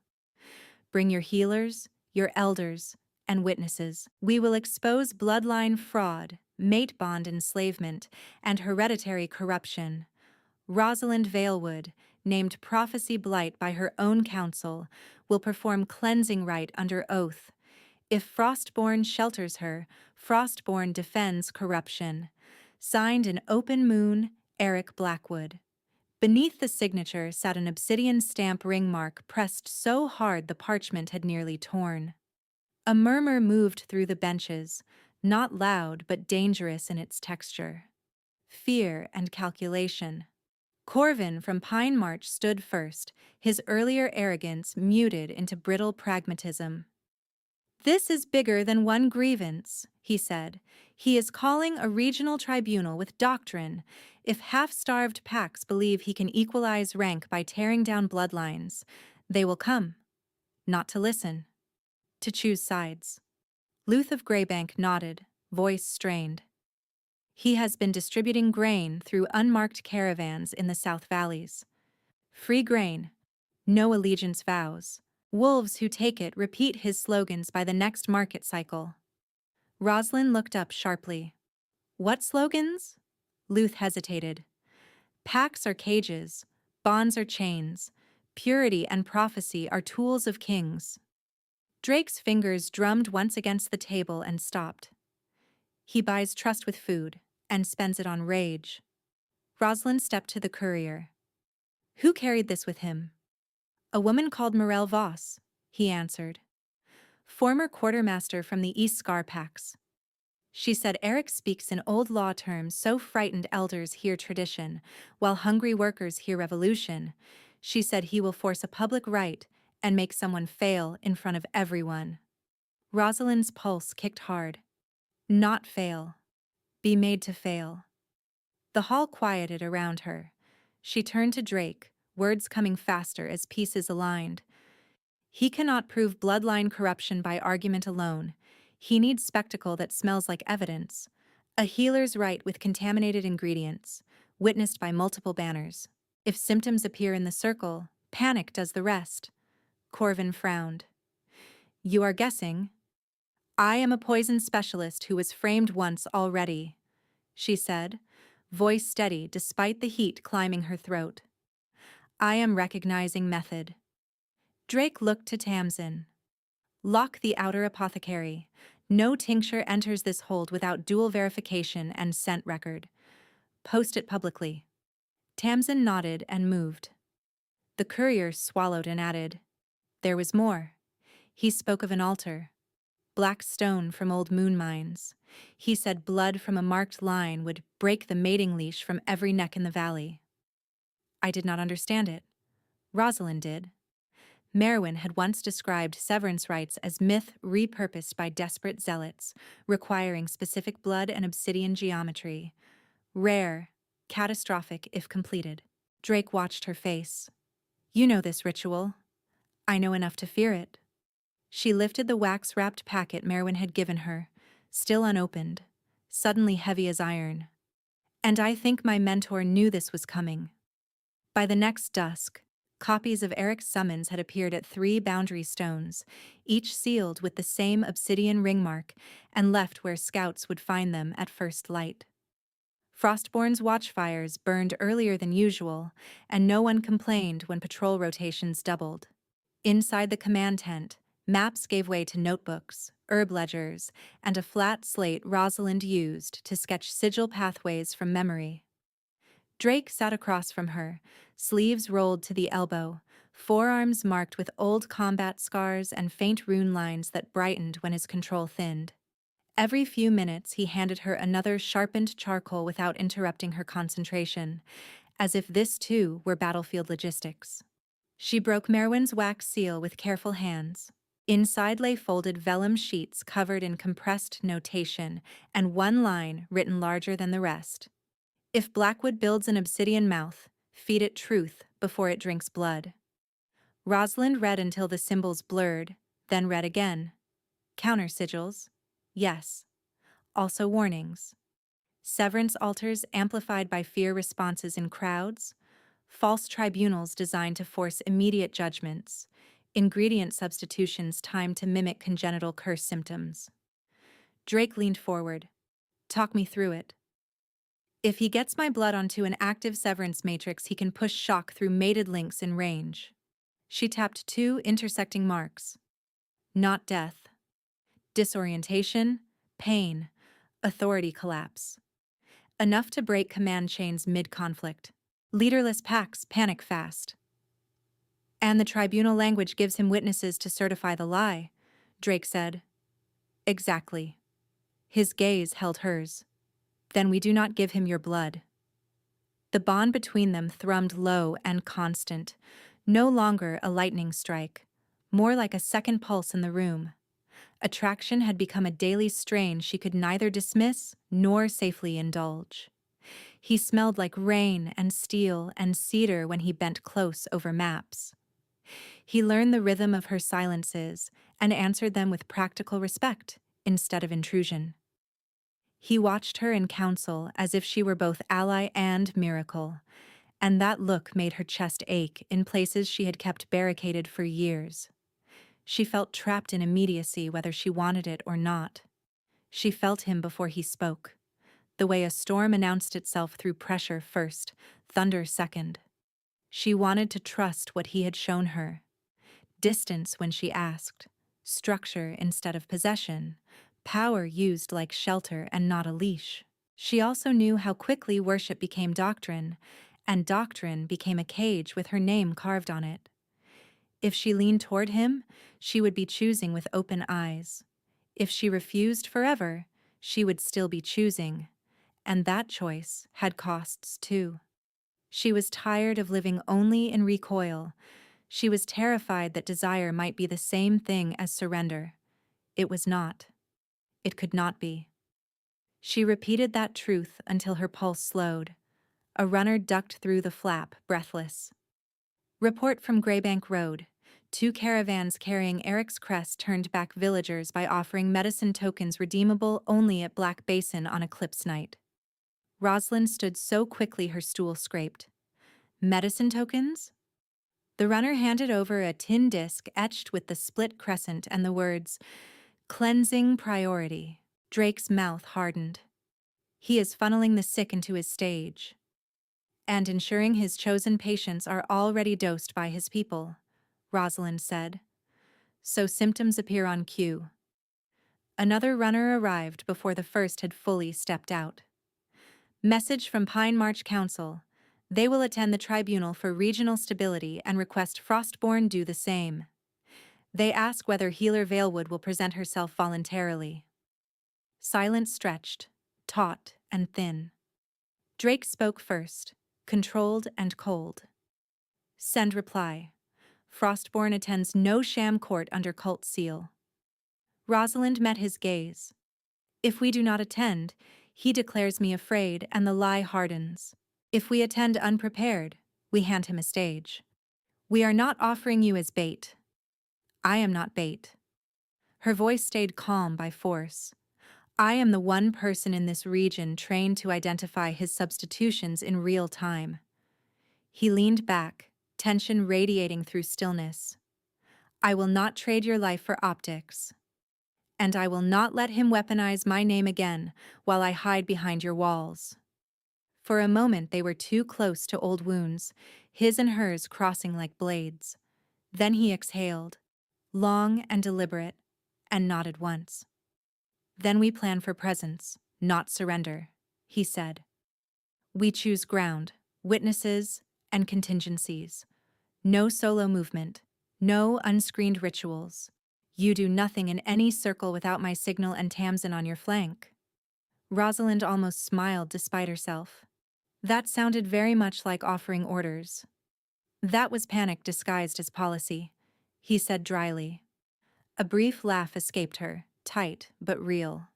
Bring your healers, your elders, and witnesses. We will expose bloodline fraud, mate bond enslavement, and hereditary corruption. Rosalind Valewood, named Prophecy Blight by her own council, will perform cleansing rite under oath. If Frostborn shelters her, Frostborn defends corruption. Signed in Open Moon, Eric Blackwood. Beneath the signature sat an obsidian stamp ring mark pressed so hard the parchment had nearly torn. A murmur moved through the benches, not loud but dangerous in its texture. Fear and calculation. Corvin from Pine March stood first, his earlier arrogance muted into brittle pragmatism. This is bigger than one grievance, he said. He is calling a regional tribunal with doctrine. If half-starved packs believe he can equalize rank by tearing down bloodlines, they will come. Not to listen. To choose sides. Luth of Greybank nodded. voice strained. He has been distributing grain through unmarked caravans in the South Valleys. Free grain, no allegiance vows. Wolves who take it repeat his slogans by the next market cycle. Rosalind looked up sharply. What slogans? Luth hesitated. Pacts are cages, bonds are chains, purity and prophecy are tools of kings. Drake's fingers drummed once against the table and stopped. He buys trust with food and spends it on rage. Rosalind stepped to the courier. Who carried this with him? A woman called Morel Voss, he answered. Former quartermaster from the East Scarpacks. She said Eric speaks in old law terms so frightened elders hear tradition, while hungry workers hear revolution. She said he will force a public right and make someone fail in front of everyone. Rosalind's pulse kicked hard. Not fail. Be made to fail. The hall quieted around her. She turned to Drake, words coming faster as pieces aligned. He cannot prove bloodline corruption by argument alone. He needs spectacle that smells like evidence. A healer's right with contaminated ingredients, witnessed by multiple banners. If symptoms appear in the circle, panic does the rest. Corvin frowned. You are guessing? I am a poison specialist who was framed once already, she said, voice steady despite the heat climbing her throat. I am recognizing method. Drake looked to Tamsin. Lock the outer apothecary. No tincture enters this hold without dual verification and scent record. Post it publicly. Tamsin nodded and moved. The courier swallowed and added, there was more. He spoke of an altar. Black stone from old moon mines. He said blood from a marked line would break the mating leash from every neck in the valley. I did not understand it. Rosalind did. Merwin had once described severance rites as myth repurposed by desperate zealots, requiring specific blood and obsidian geometry. Rare, catastrophic if completed. Drake watched her face. You know this ritual. I know enough to fear it. She lifted the wax-wrapped packet Merwin had given her, still unopened, suddenly heavy as iron. And I think my mentor knew this was coming. By the next dusk, copies of Eric's summons had appeared at 3 boundary stones, each sealed with the same obsidian ringmark and left where scouts would find them at first light. Frostborn's watchfires burned earlier than usual, and no one complained when patrol rotations doubled. Inside the command tent, maps gave way to notebooks, herb ledgers, and a flat slate Rosalind used to sketch sigil pathways from memory. Drake sat across from her, sleeves rolled to the elbow, forearms marked with old combat scars and faint rune lines that brightened when his control thinned. Every few minutes he handed her another sharpened charcoal without interrupting her concentration, as if this too were battlefield logistics. She broke Merwin's wax seal with careful hands. Inside lay folded vellum sheets covered in compressed notation and one line written larger than the rest. If Blackwood builds an obsidian mouth, feed it truth before it drinks blood. Rosalind read until the symbols blurred, then read again. Counter sigils? Yes. Also warnings. Severance altars amplified by fear responses in crowds. False tribunals designed to force immediate judgments. Ingredient substitutions timed to mimic congenital curse symptoms. Drake leaned forward. Talk me through it. If he gets my blood onto an active severance matrix, he can push shock through mated links in range. She tapped 2 intersecting marks. Not death. Disorientation, pain, authority collapse. Enough to break command chains mid-conflict. Leaderless packs panic fast. And the tribunal language gives him witnesses to certify the lie, Drake said. Exactly. His gaze held hers. Then we do not give him your blood. The bond between them thrummed low and constant, no longer a lightning strike, more like a second pulse in the room. Attraction had become a daily strain she could neither dismiss nor safely indulge. He smelled like rain and steel and cedar when he bent close over maps. He learned the rhythm of her silences and answered them with practical respect instead of intrusion. He watched her in counsel as if she were both ally and miracle, and that look made her chest ache in places she had kept barricaded for years. She felt trapped in immediacy whether she wanted it or not. She felt him before he spoke, the way a storm announced itself through pressure first, thunder second. She wanted to trust what he had shown her. Distance when she asked, structure instead of possession, power used like shelter and not a leash. She also knew how quickly worship became doctrine, and doctrine became a cage with her name carved on it. If she leaned toward him, she would be choosing with open eyes. If she refused forever, she would still be choosing, and that choice had costs too. She was tired of living only in recoil. She was terrified that desire might be the same thing as surrender. It was not. It could not be. She repeated that truth until her pulse slowed. A runner ducked through the flap, breathless. Report from Graybank Road. 2 caravans carrying Eric's crest turned back villagers by offering medicine tokens redeemable only at Black Basin on eclipse night. Rosalind stood so quickly her stool scraped. Medicine tokens? The runner handed over a tin disc etched with the split crescent and the words, "Cleansing Priority." Drake's mouth hardened. He is funneling the sick into his stage, and ensuring his chosen patients are already dosed by his people, Rosalind said. So symptoms appear on cue. Another runner arrived before the first had fully stepped out. Message from Pine March Council. They will attend the tribunal for regional stability and request Frostborn do the same. They ask whether Healer Valewood will present herself voluntarily. Silence stretched, taut and thin. Drake spoke first, controlled and cold. Send reply. Frostborn attends no sham court under cult seal. Rosalind met his gaze. If we do not attend, he declares me afraid and the lie hardens. If we attend unprepared, we hand him a stage. We are not offering you as bait. I am not bait. Her voice stayed calm by force. I am the one person in this region trained to identify his substitutions in real time. He leaned back, tension radiating through stillness. I will not trade your life for optics. And I will not let him weaponize my name again while I hide behind your walls. For a moment they were too close to old wounds, his and hers crossing like blades. Then he exhaled, long and deliberate, and nodded once. Then we plan for presence, not surrender, he said. We choose ground, witnesses, and contingencies. No solo movement, no unscreened rituals. You do nothing in any circle without my signal and Tamsin on your flank. Rosalind almost smiled despite herself. That sounded very much like offering orders. That was panic disguised as policy, he said dryly. A brief laugh escaped her, tight but real.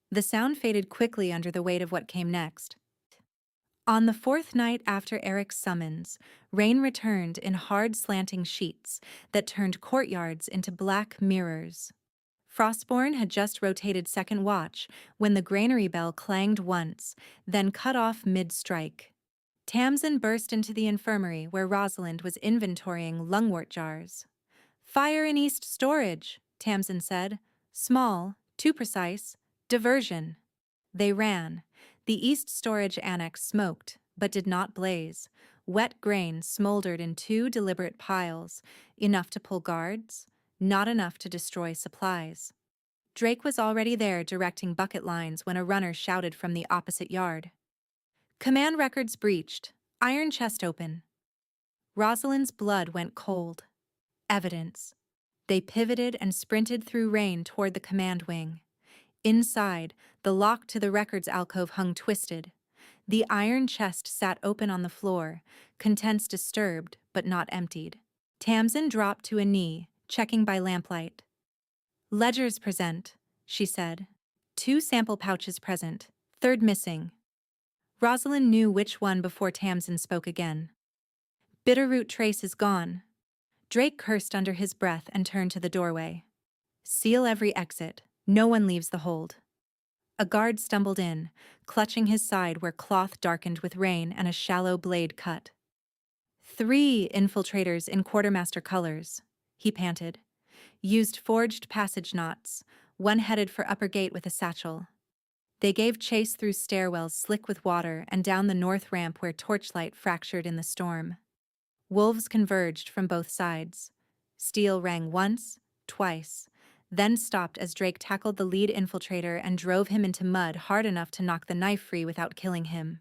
The sound faded quickly under the weight of what came next. On the 4th night after Eric's summons, rain returned in hard slanting sheets that turned courtyards into black mirrors. Frostborn had just rotated second watch when the granary bell clanged once, then cut off mid-strike. Tamsin burst into the infirmary where Rosalind was inventorying lungwort jars. Fire in East Storage, Tamsin said. Small, too precise, diversion. They ran. The East Storage annex smoked, but did not blaze. Wet grain smoldered in 2 deliberate piles, enough to pull guards, not enough to destroy supplies. Drake was already there directing bucket lines when a runner shouted from the opposite yard. Command records breached. Iron chest open. Rosalind's blood went cold. Evidence. They pivoted and sprinted through rain toward the command wing. Inside, the lock to the records alcove hung twisted. The iron chest sat open on the floor, contents disturbed but not emptied. Tamsin dropped to a knee, checking by lamplight. Ledgers present, she said. 2 sample pouches present, 3rd missing. Rosalind knew which one before Tamsin spoke again. Bitterroot trace is gone. Drake cursed under his breath and turned to the doorway. Seal every exit. No one leaves the hold. A guard stumbled in, clutching his side where cloth darkened with rain and a shallow blade cut. 3 infiltrators in quartermaster colors, he panted. Used forged passage knots, one headed for upper gate with a satchel. They gave chase through stairwells slick with water and down the north ramp where torchlight fractured in the storm. Wolves converged from both sides. Steel rang once, twice, then stopped as Drake tackled the lead infiltrator and drove him into mud hard enough to knock the knife free without killing him.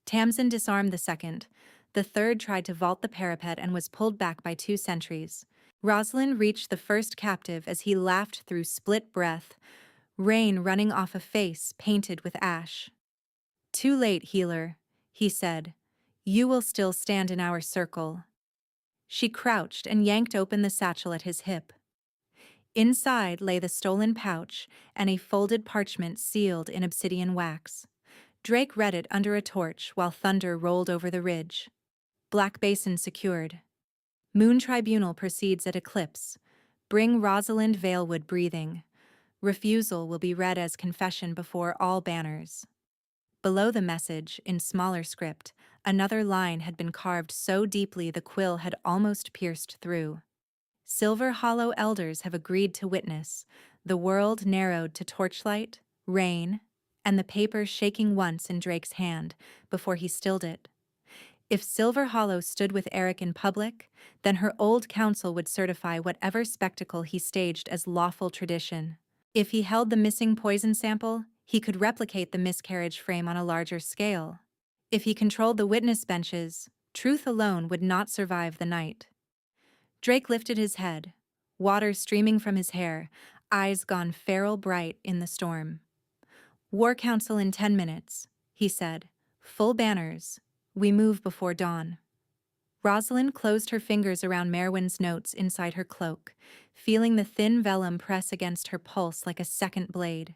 Tamsin disarmed the second. The third tried to vault the parapet and was pulled back by 2 sentries. Rosalind reached the first captive as he laughed through split breath, rain running off a face painted with ash. "Too late, healer," he said. "You will still stand in our circle." She crouched and yanked open the satchel at his hip. Inside lay the stolen pouch and a folded parchment sealed in obsidian wax. Drake read it under a torch while thunder rolled over the ridge. Black Basin secured. Moon Tribunal proceeds at eclipse. Bring Rosalind Valewood breathing. Refusal will be read as confession before all banners. Below the message, in smaller script, another line had been carved so deeply the quill had almost pierced through. Silver Hollow elders have agreed to witness, the world narrowed to torchlight, rain, and the paper shaking once in Drake's hand before he stilled it. If Silver Hollow stood with Eric in public, then her old council would certify whatever spectacle he staged as lawful tradition. If he held the missing poison sample, he could replicate the miscarriage frame on a larger scale. If he controlled the witness benches, truth alone would not survive the night. Drake lifted his head, water streaming from his hair, eyes gone feral bright in the storm. "War Council in 10 minutes, he said. "Full banners. We move before dawn." Rosalind closed her fingers around Merwin's notes inside her cloak, feeling the thin vellum press against her pulse like a second blade.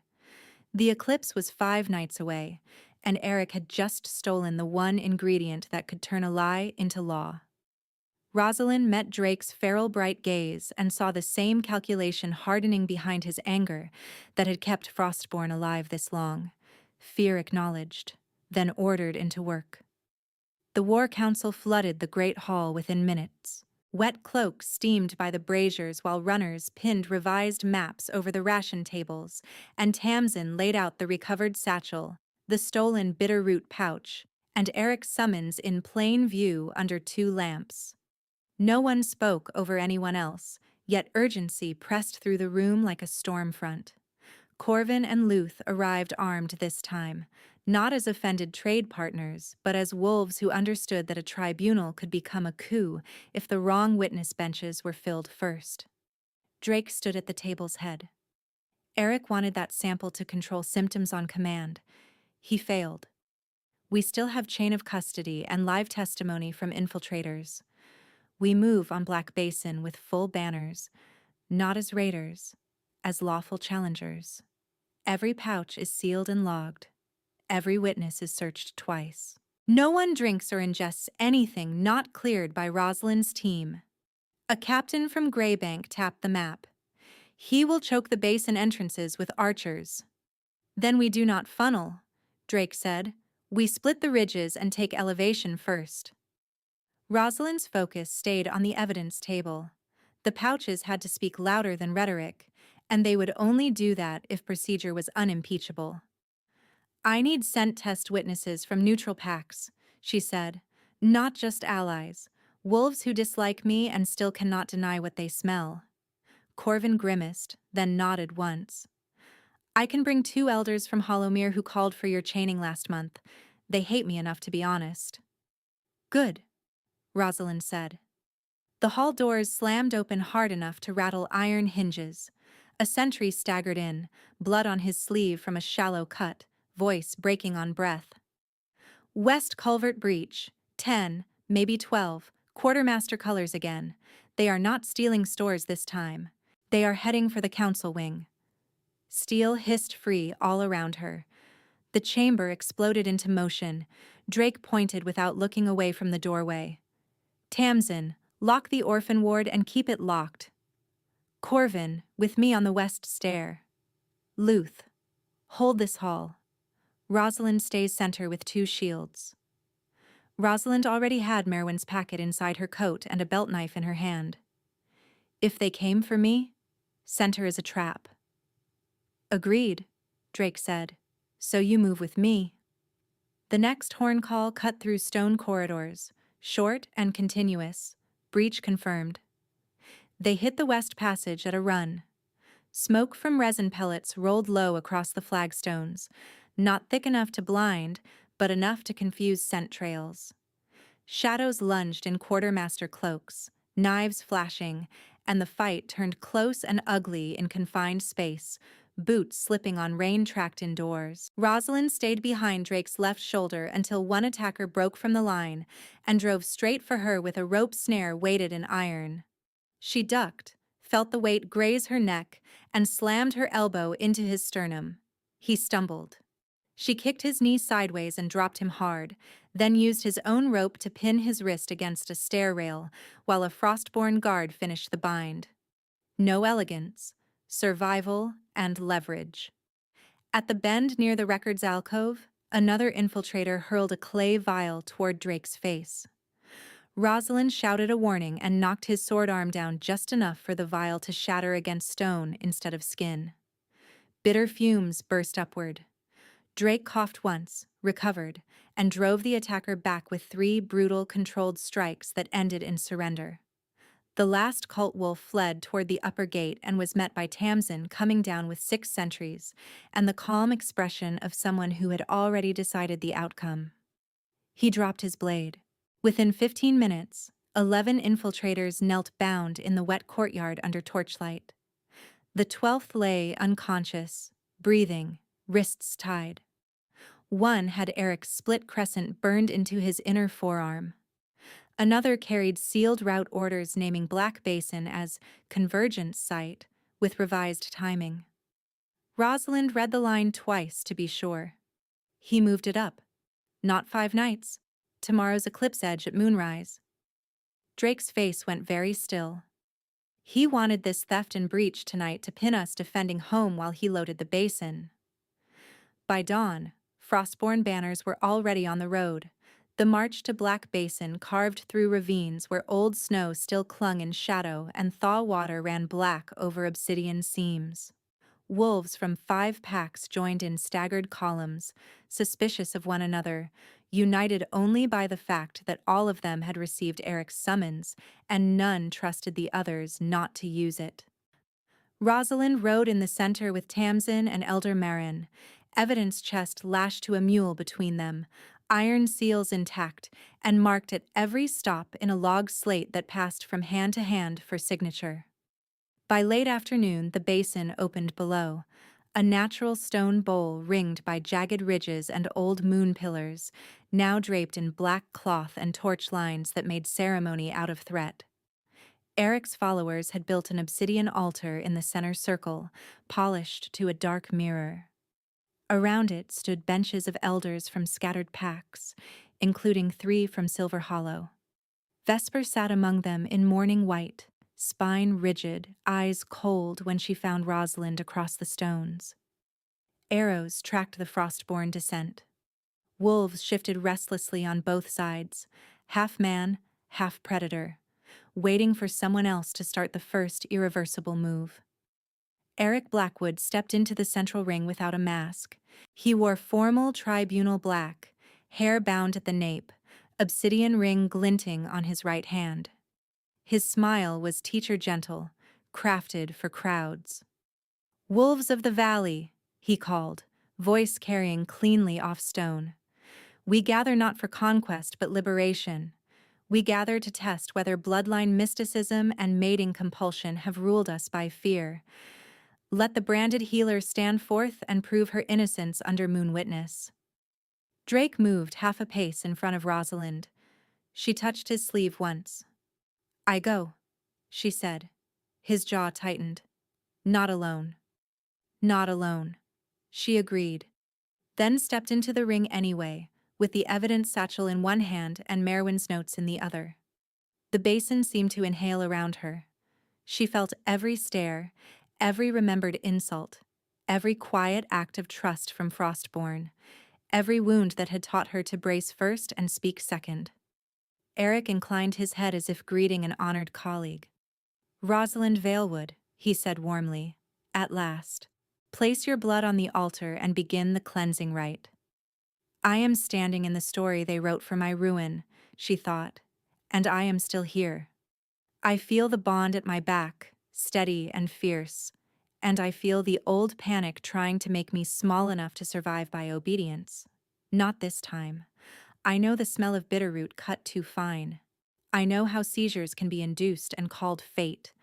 The eclipse was 5 nights away, and Eric had just stolen the one ingredient that could turn a lie into law. Rosalind met Drake's feral bright gaze and saw the same calculation hardening behind his anger that had kept Frostborn alive this long. Fear acknowledged, then ordered into work. The War Council flooded the great hall within minutes. Wet cloaks steamed by the braziers while runners pinned revised maps over the ration tables, and Tamsin laid out the recovered satchel, the stolen bitterroot pouch, and Eric's summons in plain view under 2 lamps. No one spoke over anyone else, yet urgency pressed through the room like a storm front. Corvin and Luth arrived armed this time, not as offended trade partners, but as wolves who understood that a tribunal could become a coup if the wrong witness benches were filled first. Drake stood at the table's head. Eric wanted that sample to control symptoms on command. He failed. We still have chain of custody and live testimony from infiltrators. We move on Black Basin with full banners, not as raiders, as lawful challengers. Every pouch is sealed and logged. Every witness is searched twice. No one drinks or ingests anything not cleared by Rosalind's team. A captain from Greybank tapped the map. He will choke the basin entrances with archers. Then we do not funnel, Drake said. We split the ridges and take elevation first. Rosalind's focus stayed on the evidence table. The pouches had to speak louder than rhetoric, and they would only do that if procedure was unimpeachable. "I need scent test witnesses from neutral packs," she said. "Not just allies. Wolves who dislike me and still cannot deny what they smell." Corvin grimaced, then nodded once. "I can bring 2 elders from Hollowmere who called for your chaining last month. They hate me enough to be honest." "Good," Rosalind said. The hall doors slammed open hard enough to rattle iron hinges. A sentry staggered in, blood on his sleeve from a shallow cut, voice breaking on breath. "West Culvert Breach, 10, maybe 12, quartermaster colors again. They are not stealing stores this time. They are heading for the council wing." Steel hissed free all around her. The chamber exploded into motion. Drake pointed without looking away from the doorway. "Tamsin, lock the orphan ward and keep it locked. Corvin, with me on the west stair. Luth." Hold this hall. Rosalind stays center with 2 shields. Rosalind already had Merwin's packet inside her coat and a belt knife in her hand. If they came for me, center is a trap. Agreed, Drake said. So you move with me. The next horn call cut through stone corridors, short and continuous, breach confirmed. They hit the West Passage at a run. Smoke from resin pellets rolled low across the flagstones, not thick enough to blind, but enough to confuse scent trails. Shadows lunged in quartermaster cloaks, knives flashing, and the fight turned close and ugly in confined space, boots slipping on rain-tracked indoors. Rosalind stayed behind Drake's left shoulder until one attacker broke from the line and drove straight for her with a rope snare weighted in iron. She ducked, felt the weight graze her neck, and slammed her elbow into his sternum. He stumbled. She kicked his knee sideways and dropped him hard, then used his own rope to pin his wrist against a stair rail while a Frostborn guard finished the bind. No elegance, survival, and leverage. At the bend near the record's alcove, another infiltrator hurled a clay vial toward Drake's face. Rosalind shouted a warning and knocked his sword arm down just enough for the vial to shatter against stone instead of skin. Bitter fumes burst upward. Drake coughed once, recovered, and drove the attacker back with 3 brutal, controlled strikes that ended in surrender. The last cult wolf fled toward the upper gate and was met by Tamsin coming down with 6 sentries and the calm expression of someone who had already decided the outcome. He dropped his blade. Within 15 minutes, 11 infiltrators knelt bound in the wet courtyard under torchlight. The 12th lay unconscious, breathing, wrists tied. One had Eric's split crescent burned into his inner forearm. Another carried sealed route orders naming Black Basin as Convergence Site, with revised timing. Rosalind read the line twice to be sure. He moved it up. Not 5 nights. Tomorrow's eclipse edge at moonrise. Drake's face went very still. He wanted this theft and breach tonight to pin us defending home while he loaded the basin. By dawn, Frostborn banners were already on the road, the march to Black Basin carved through ravines where old snow still clung in shadow and thaw water ran black over obsidian seams. Wolves from 5 packs joined in staggered columns, suspicious of one another, united only by the fact that all of them had received Eric's summons, and none trusted the others not to use it. Rosalind rode in the center with Tamsin and Elder Marin, evidence chest lashed to a mule between them, iron seals intact, and marked at every stop in a log slate that passed from hand to hand for signature. By late afternoon, the basin opened below, a natural stone bowl ringed by jagged ridges and old moon pillars, now draped in black cloth and torch lines that made ceremony out of threat. Eric's followers had built an obsidian altar in the center circle, polished to a dark mirror. Around it stood benches of elders from scattered packs, including 3 from Silver Hollow. Vesper sat among them in mourning white, spine rigid, eyes cold when she found Rosalind across the stones. Arrows tracked the Frostborn descent. Wolves shifted restlessly on both sides, half man, half predator, waiting for someone else to start the first irreversible move. Eric Blackwood stepped into the central ring without a mask. He wore formal tribunal black, hair bound at the nape, obsidian ring glinting on his right hand. His smile was teacher gentle, crafted for crowds. "Wolves of the Valley," he called, voice carrying cleanly off stone. "We gather not for conquest but liberation. We gather to test whether bloodline mysticism and mating compulsion have ruled us by fear. Let the branded healer stand forth and prove her innocence under moon witness." Drake moved half a pace in front of Rosalind. She touched his sleeve once. "I go," she said. His jaw tightened. "Not alone." "Not alone," she agreed, then stepped into the ring anyway, with the evidence satchel in one hand and Merwin's notes in the other. The basin seemed to inhale around her. She felt every stare, every remembered insult, every quiet act of trust from Frostborn, every wound that had taught her to brace first and speak second. Eric inclined his head as if greeting an honored colleague. "Rosalind Valewood," he said warmly, "at last. Place your blood on the altar and begin the cleansing rite." "I am standing in the story they wrote for my ruin," she thought, "and I am still here. I feel the bond at my back, steady and fierce, and I feel the old panic trying to make me small enough to survive by obedience. Not this time. I know the smell of bitterroot cut too fine. I know how seizures can be induced and called fate.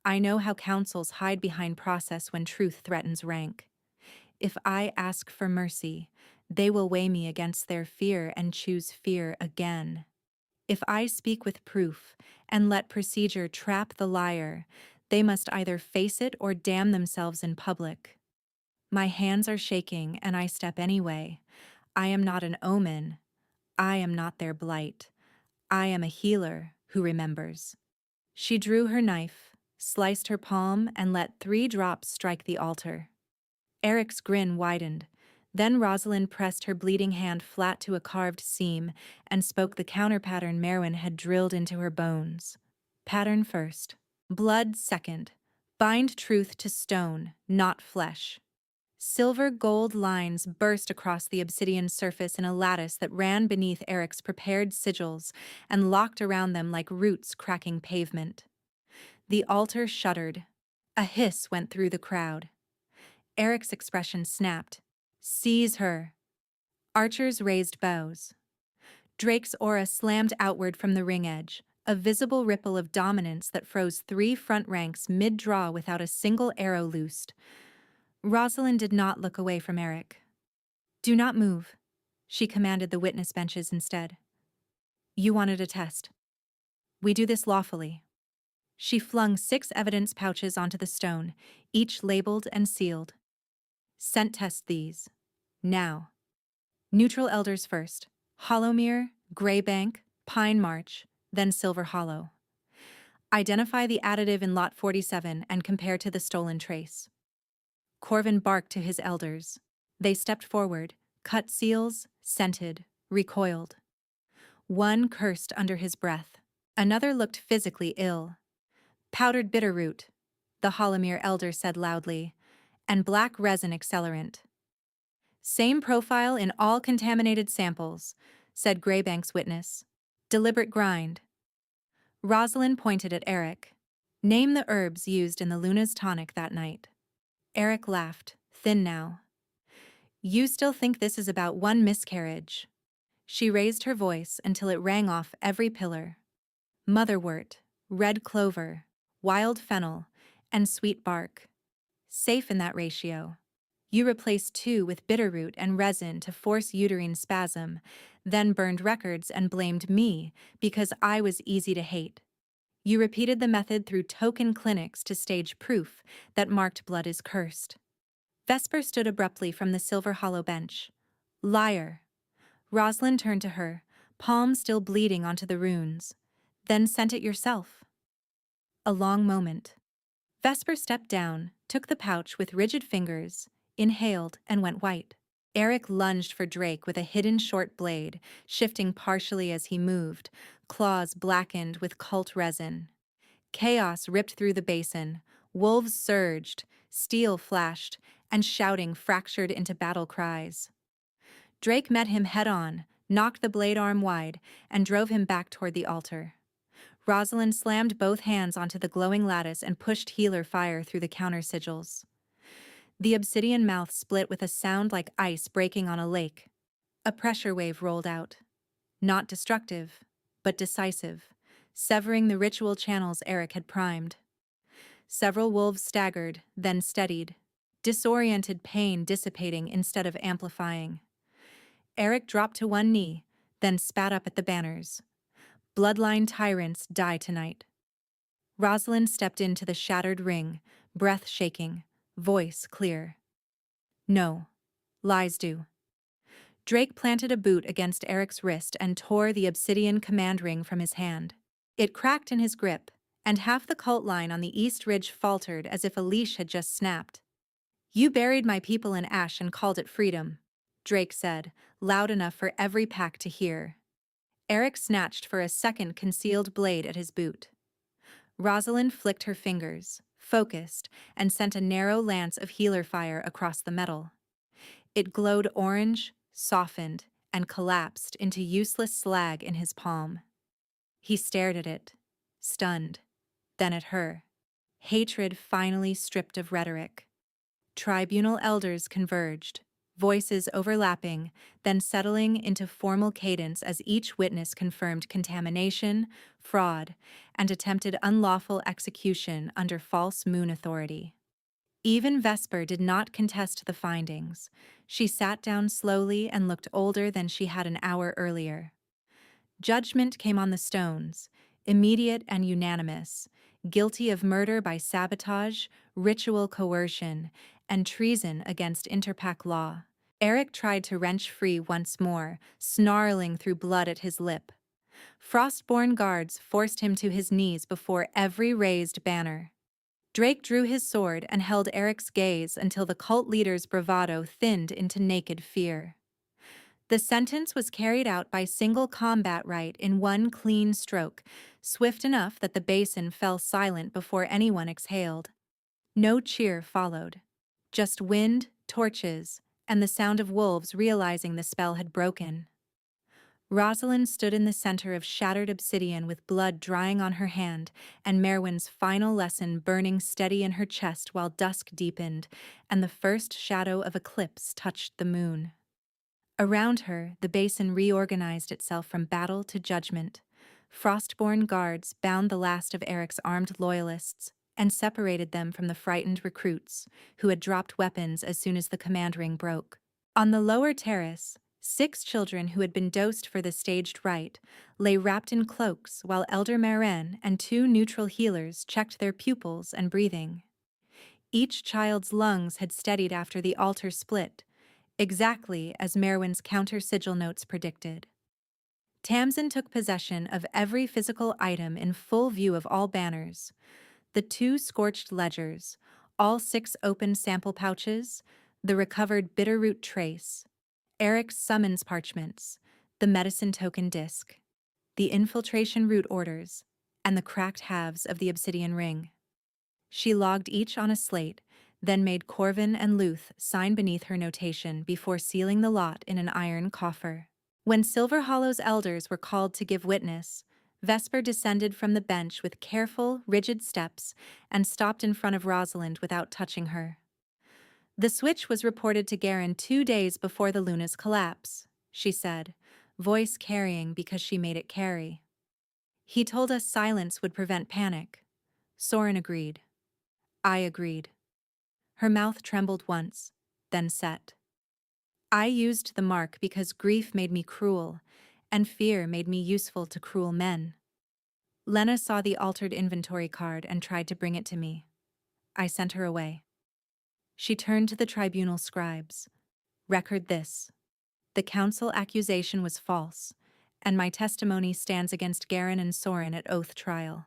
I know how councils hide behind process when truth threatens rank. If I ask for mercy, they will weigh me against their fear and choose fear again. If I speak with proof and let procedure trap the liar, they must either face it or damn themselves in public. My hands are shaking and I step anyway. I am not an omen. I am not their blight. I am a healer who remembers." She drew her knife, sliced her palm, and let 3 drops strike the altar. Eric's grin widened. Then Rosalind pressed her bleeding hand flat to a carved seam and spoke the counter-pattern Merwin had drilled into her bones. "Pattern first. Blood second. Bind truth to stone, not flesh." Silver gold lines burst across the obsidian surface in a lattice that ran beneath Eric's prepared sigils and locked around them like roots cracking pavement. The altar shuddered. A hiss went through the crowd. Eric's expression snapped. "Seize her." Archers raised bows. Drake's aura slammed outward from the ring edge, a visible ripple of dominance that froze 3 front ranks mid-draw without a single arrow loosed. Rosalind did not look away from Eric. "Do not move," she commanded the witness benches instead. "You wanted a test. We do this lawfully." She flung 6 evidence pouches onto the stone, each labeled and sealed. "Scent test these. Now. Neutral elders first. Hollowmere, Greybank, Pine March, then Silver Hollow. Identify the additive in lot 47 and compare to the stolen trace." Corvin barked to his elders. They stepped forward, cut seals, scented, recoiled. One cursed under his breath. Another looked physically ill. "Powdered bitterroot," the Hollowmere elder said loudly, "and black resin accelerant." "Same profile in all contaminated samples," said Greybank's witness. "Deliberate grind." Rosalind pointed at Eric. "Name the herbs used in the Luna's tonic that night." Eric laughed, thin now. "You still think this is about one miscarriage." She raised her voice until it rang off every pillar. "Motherwort, red clover, wild fennel, and sweet bark. Safe in that ratio. You replaced 2 with bitterroot and resin to force uterine spasm, then burned records and blamed me because I was easy to hate. You repeated the method through token clinics to stage proof that marked blood is cursed." Vesper stood abruptly from the Silver Hollow bench. "Liar." Rosalind turned to her, palm still bleeding onto the runes. "Then sent it yourself." A long moment. Vesper stepped down, took the pouch with rigid fingers, inhaled, and went white. Eric lunged for Drake with a hidden short blade, shifting partially as he moved, claws blackened with cult resin. Chaos ripped through the basin, wolves surged, steel flashed, and shouting fractured into battle cries. Drake met him head-on, knocked the blade arm wide, and drove him back toward the altar. Rosalind slammed both hands onto the glowing lattice and pushed healer fire through the counter sigils. The obsidian mouth split with a sound like ice breaking on a lake. A pressure wave rolled out. Not destructive, but decisive, severing the ritual channels Eric had primed. Several wolves staggered, then steadied, disoriented pain dissipating instead of amplifying. Eric dropped to one knee, then spat up at the banners. "Bloodline tyrants die tonight." Rosalind stepped into the shattered ring, breath shaking, voice clear. "No. Lies do." Drake planted a boot against Eric's wrist and tore the obsidian command ring from his hand. It cracked in his grip, and half the cult line on the east ridge faltered as if a leash had just snapped. You buried my people in ash and called it freedom, Drake said, loud enough for every pack to hear. Eric snatched for a second concealed blade at his boot. Rosalind flicked her fingers, focused, and sent a narrow lance of healer fire across the metal. It glowed orange, softened, and collapsed into useless slag in his palm. He stared at it, stunned, then at her. Hatred finally stripped of rhetoric. Tribunal elders converged, voices overlapping, then settling into formal cadence as each witness confirmed contamination, fraud, and attempted unlawful execution under false moon authority. Even Vesper did not contest the findings. She sat down slowly and looked older than she had an hour earlier. Judgment came on the stones, immediate and unanimous, guilty of murder by sabotage, ritual coercion, and treason against Interpack law. Eric tried to wrench free once more, snarling through blood at his lip. Frostborn guards forced him to his knees before every raised banner. Drake drew his sword and held Eric's gaze until the cult leader's bravado thinned into naked fear. The sentence was carried out by single combat right in one clean stroke, swift enough that the basin fell silent before anyone exhaled. No cheer followed. Just wind, torches, and the sound of wolves realizing the spell had broken. Rosalind stood in the center of shattered obsidian with blood drying on her hand and Merwin's final lesson burning steady in her chest while dusk deepened and the first shadow of eclipse touched the moon. Around her, the basin reorganized itself from battle to judgment. Frostborn guards bound the last of Eric's armed loyalists and separated them from the frightened recruits, who had dropped weapons as soon as the command ring broke. On the lower terrace, 6 children who had been dosed for the staged rite lay wrapped in cloaks while Elder Maren and 2 neutral healers checked their pupils and breathing. Each child's lungs had steadied after the altar split, exactly as Merwin's counter-sigil notes predicted. Tamsin took possession of every physical item in full view of all banners: the 2 scorched ledgers, all 6 open sample pouches, the recovered bitterroot trace, Eric's summons parchments, the medicine token disc, the infiltration route orders, and the cracked halves of the obsidian ring. She logged each on a slate, then made Corvin and Luth sign beneath her notation before sealing the lot in an iron coffer. When Silver Hollow's elders were called to give witness, Vesper descended from the bench with careful, rigid steps and stopped in front of Rosalind without touching her. The switch was reported to Garen 2 days before the Luna's collapse, she said, voice carrying because she made it carry. He told us silence would prevent panic. Soren agreed. I agreed. Her mouth trembled once, then set. I used the mark because grief made me cruel, and fear made me useful to cruel men. Lena saw the altered inventory card and tried to bring it to me. I sent her away. She turned to the tribunal scribes. Record this. The council accusation was false, and my testimony stands against Garen and Soren at oath trial.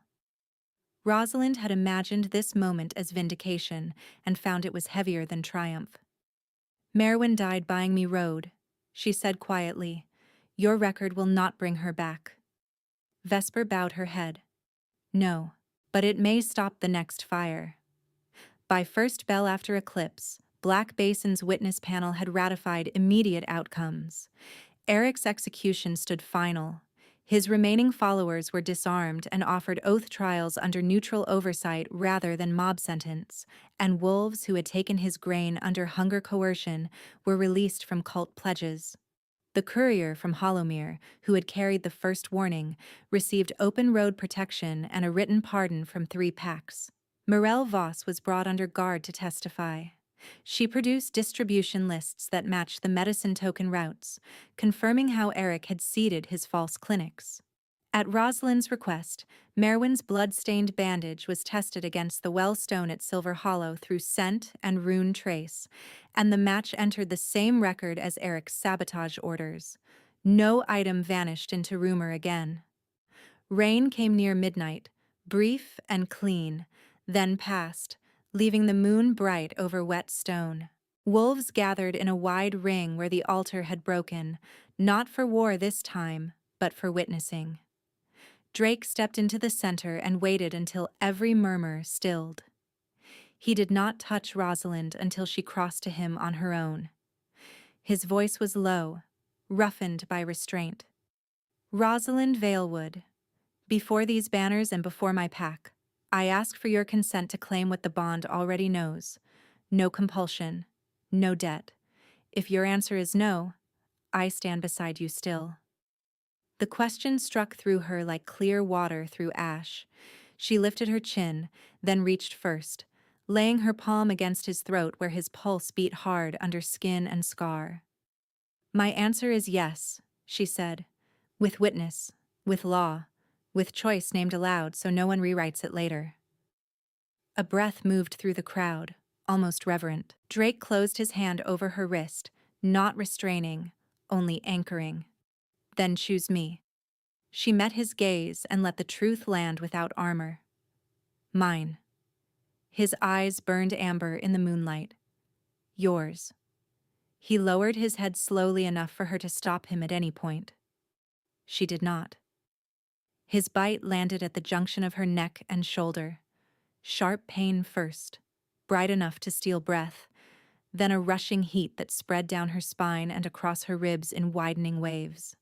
Rosalind had imagined this moment as vindication and found it was heavier than triumph. Merwin died buying me road, she said quietly. Your record will not bring her back. Vesper bowed her head. No, but it may stop the next fire. By first bell after eclipse, Black Basin's witness panel had ratified immediate outcomes. Eric's execution stood final. His remaining followers were disarmed and offered oath trials under neutral oversight rather than mob sentence, and wolves who had taken his grain under hunger coercion were released from cult pledges. The courier from Hollowmere, who had carried the first warning, received open road protection and a written pardon from 3 packs. Morel Voss was brought under guard to testify. She produced distribution lists that matched the medicine token routes, confirming how Eric had seeded his false clinics. At Rosalind's request, Merwin's blood-stained bandage was tested against the well stone at Silver Hollow through scent and rune trace, and the match entered the same record as Eric's sabotage orders. No item vanished into rumor again. Rain came near midnight, brief and clean, then passed, leaving the moon bright over wet stone. Wolves gathered in a wide ring where the altar had broken, not for war this time, but for witnessing. Drake stepped into the center and waited until every murmur stilled. He did not touch Rosalind until she crossed to him on her own. His voice was low, roughened by restraint. Rosalind Valewood, before these banners and before my pack, I ask for your consent to claim what the bond already knows. No compulsion, no debt. If your answer is no, I stand beside you still. The question struck through her like clear water through ash. She lifted her chin, then reached first, laying her palm against his throat where his pulse beat hard under skin and scar. My answer is yes, she said, with witness, with law, with choice named aloud so no one rewrites it later. A breath moved through the crowd, almost reverent. Drake closed his hand over her wrist, not restraining, only anchoring. Then choose me. She met his gaze and let the truth land without armor. Mine. His eyes burned amber in the moonlight. Yours. He lowered his head slowly enough for her to stop him at any point. She did not. His bite landed at the junction of her neck and shoulder. Sharp pain first, bright enough to steal breath, then a rushing heat that spread down her spine and across her ribs in widening waves.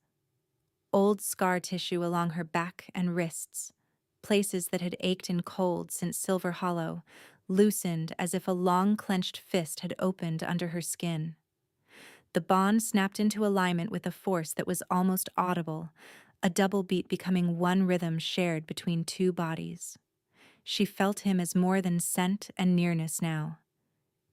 Old scar tissue along her back and wrists, places that had ached in cold since Silver Hollow, loosened as if a long clenched fist had opened under her skin. The bond snapped into alignment with a force that was almost audible, a double beat becoming one rhythm shared between two bodies. She felt him as more than scent and nearness now.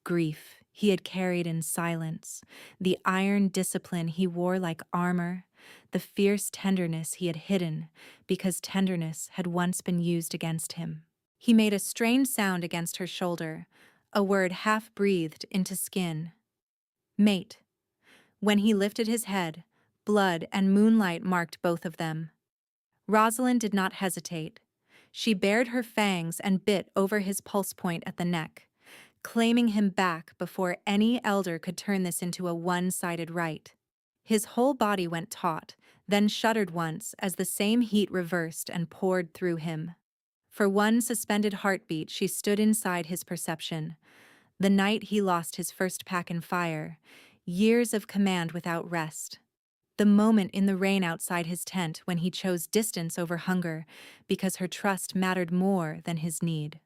Grief he had carried in silence, the iron discipline he wore like armor, the fierce tenderness he had hidden because tenderness had once been used against him. He made a strained sound against her shoulder, a word half-breathed into skin. Mate. When he lifted his head, blood and moonlight marked both of them. Rosalind did not hesitate. She bared her fangs and bit over his pulse point at the neck, claiming him back before any elder could turn this into a one-sided right. His whole body went taut, then shuddered once as the same heat reversed and poured through him. For one suspended heartbeat, she stood inside his perception. The night he lost his first pack in fire, years of command without rest. The moment in the rain outside his tent when he chose distance over hunger because her trust mattered more than his need.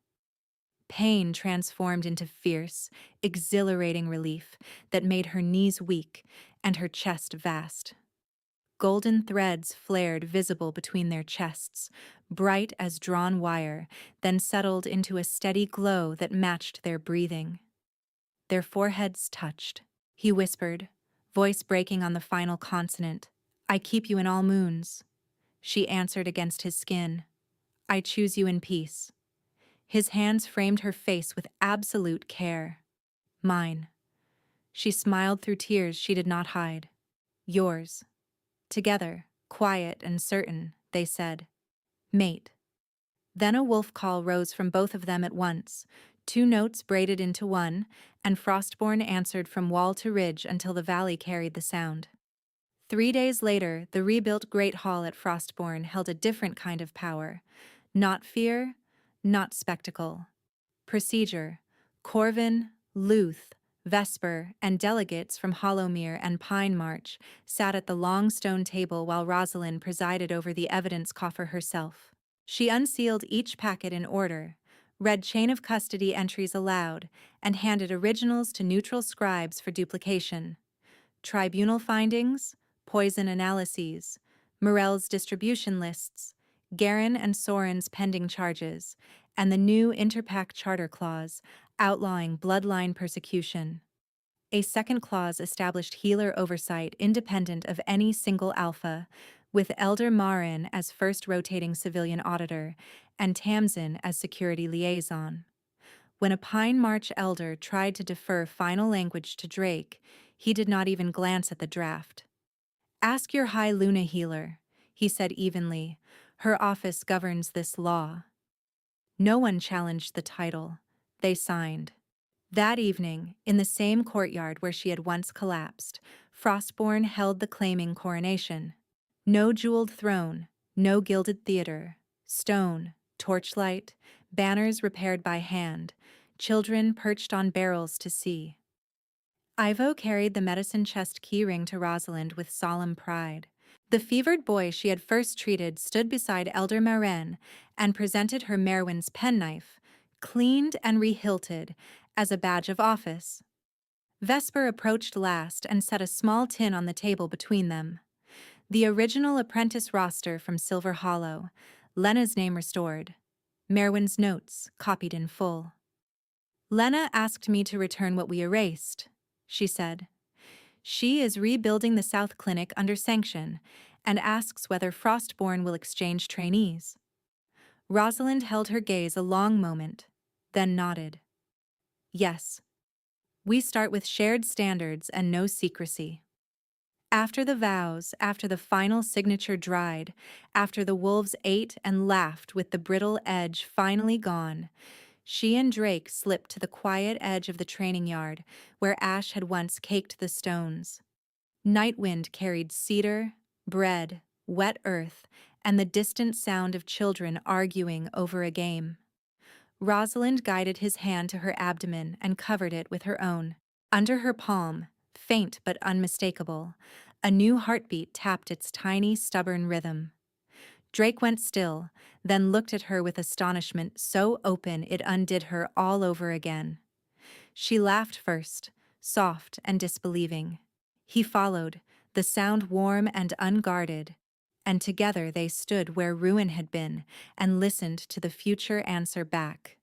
Pain transformed into fierce, exhilarating relief that made her knees weak and her chest vast. Golden threads flared visible between their chests, bright as drawn wire, then settled into a steady glow that matched their breathing. Their foreheads touched. He whispered, voice breaking on the final consonant. I keep you in all moons. She answered against his skin. I choose you in peace. His hands framed her face with absolute care. Mine. She smiled through tears she did not hide. Yours. Together, quiet and certain, they said, Mate. Then a wolf call rose from both of them at once, two notes braided into one, and Frostborn answered from wall to ridge until the valley carried the sound. 3 days later, the rebuilt Great Hall at Frostborn held a different kind of power. Not fear, not spectacle. Procedure. Corvin, Luth, Vesper, and delegates from Hollowmere and Pine March sat at the long stone table while Rosalind presided over the evidence coffer herself. She unsealed each packet in order, read chain of custody entries aloud, and handed originals to neutral scribes for duplication. Tribunal findings, poison analyses, Morel's distribution lists, Garin and Soren's pending charges, and the new Interpack Charter Clause outlawing bloodline persecution. A second clause established healer oversight independent of any single alpha, with Elder Marin as first rotating civilian auditor and Tamsin as security liaison. When a Pine March elder tried to defer final language to Drake, he did not even glance at the draft. Ask your High Luna healer, he said evenly. Her office governs this law. No one challenged the title, They signed. That evening, in the same courtyard where she had once collapsed, Frostborn held the claiming coronation. No jeweled throne, no gilded theater, stone, torchlight, banners repaired by hand, children perched on barrels to see. Ivo carried the medicine chest keyring to Rosalind with solemn pride. The fevered boy she had first treated stood beside Elder Maren and presented her Merwin's penknife, cleaned and rehilted, as a badge of office. Vesper approached last and set a small tin on the table between them. The original apprentice roster from Silver Hollow, Lena's name restored, Merwin's notes copied in full. Lena asked me to return what we erased, she said. She is rebuilding the South Clinic under sanction and asks whether Frostborn will exchange trainees. Rosalind held her gaze a long moment, then nodded. Yes. We start with shared standards and no secrecy. After the vows, after the final signature dried, after the wolves ate and laughed with the brittle edge finally gone, she and Drake slipped to the quiet edge of the training yard where ash had once caked the stones. Night wind carried cedar, bread, wet earth, and the distant sound of children arguing over a game. Rosalind guided his hand to her abdomen and covered it with her own. Under her palm, faint but unmistakable, a new heartbeat tapped its tiny, stubborn rhythm. Drake went still, then looked at her with astonishment so open it undid her all over again. She laughed first, soft and disbelieving. He followed, the sound warm and unguarded, and together they stood where ruin had been and listened to the future answer back.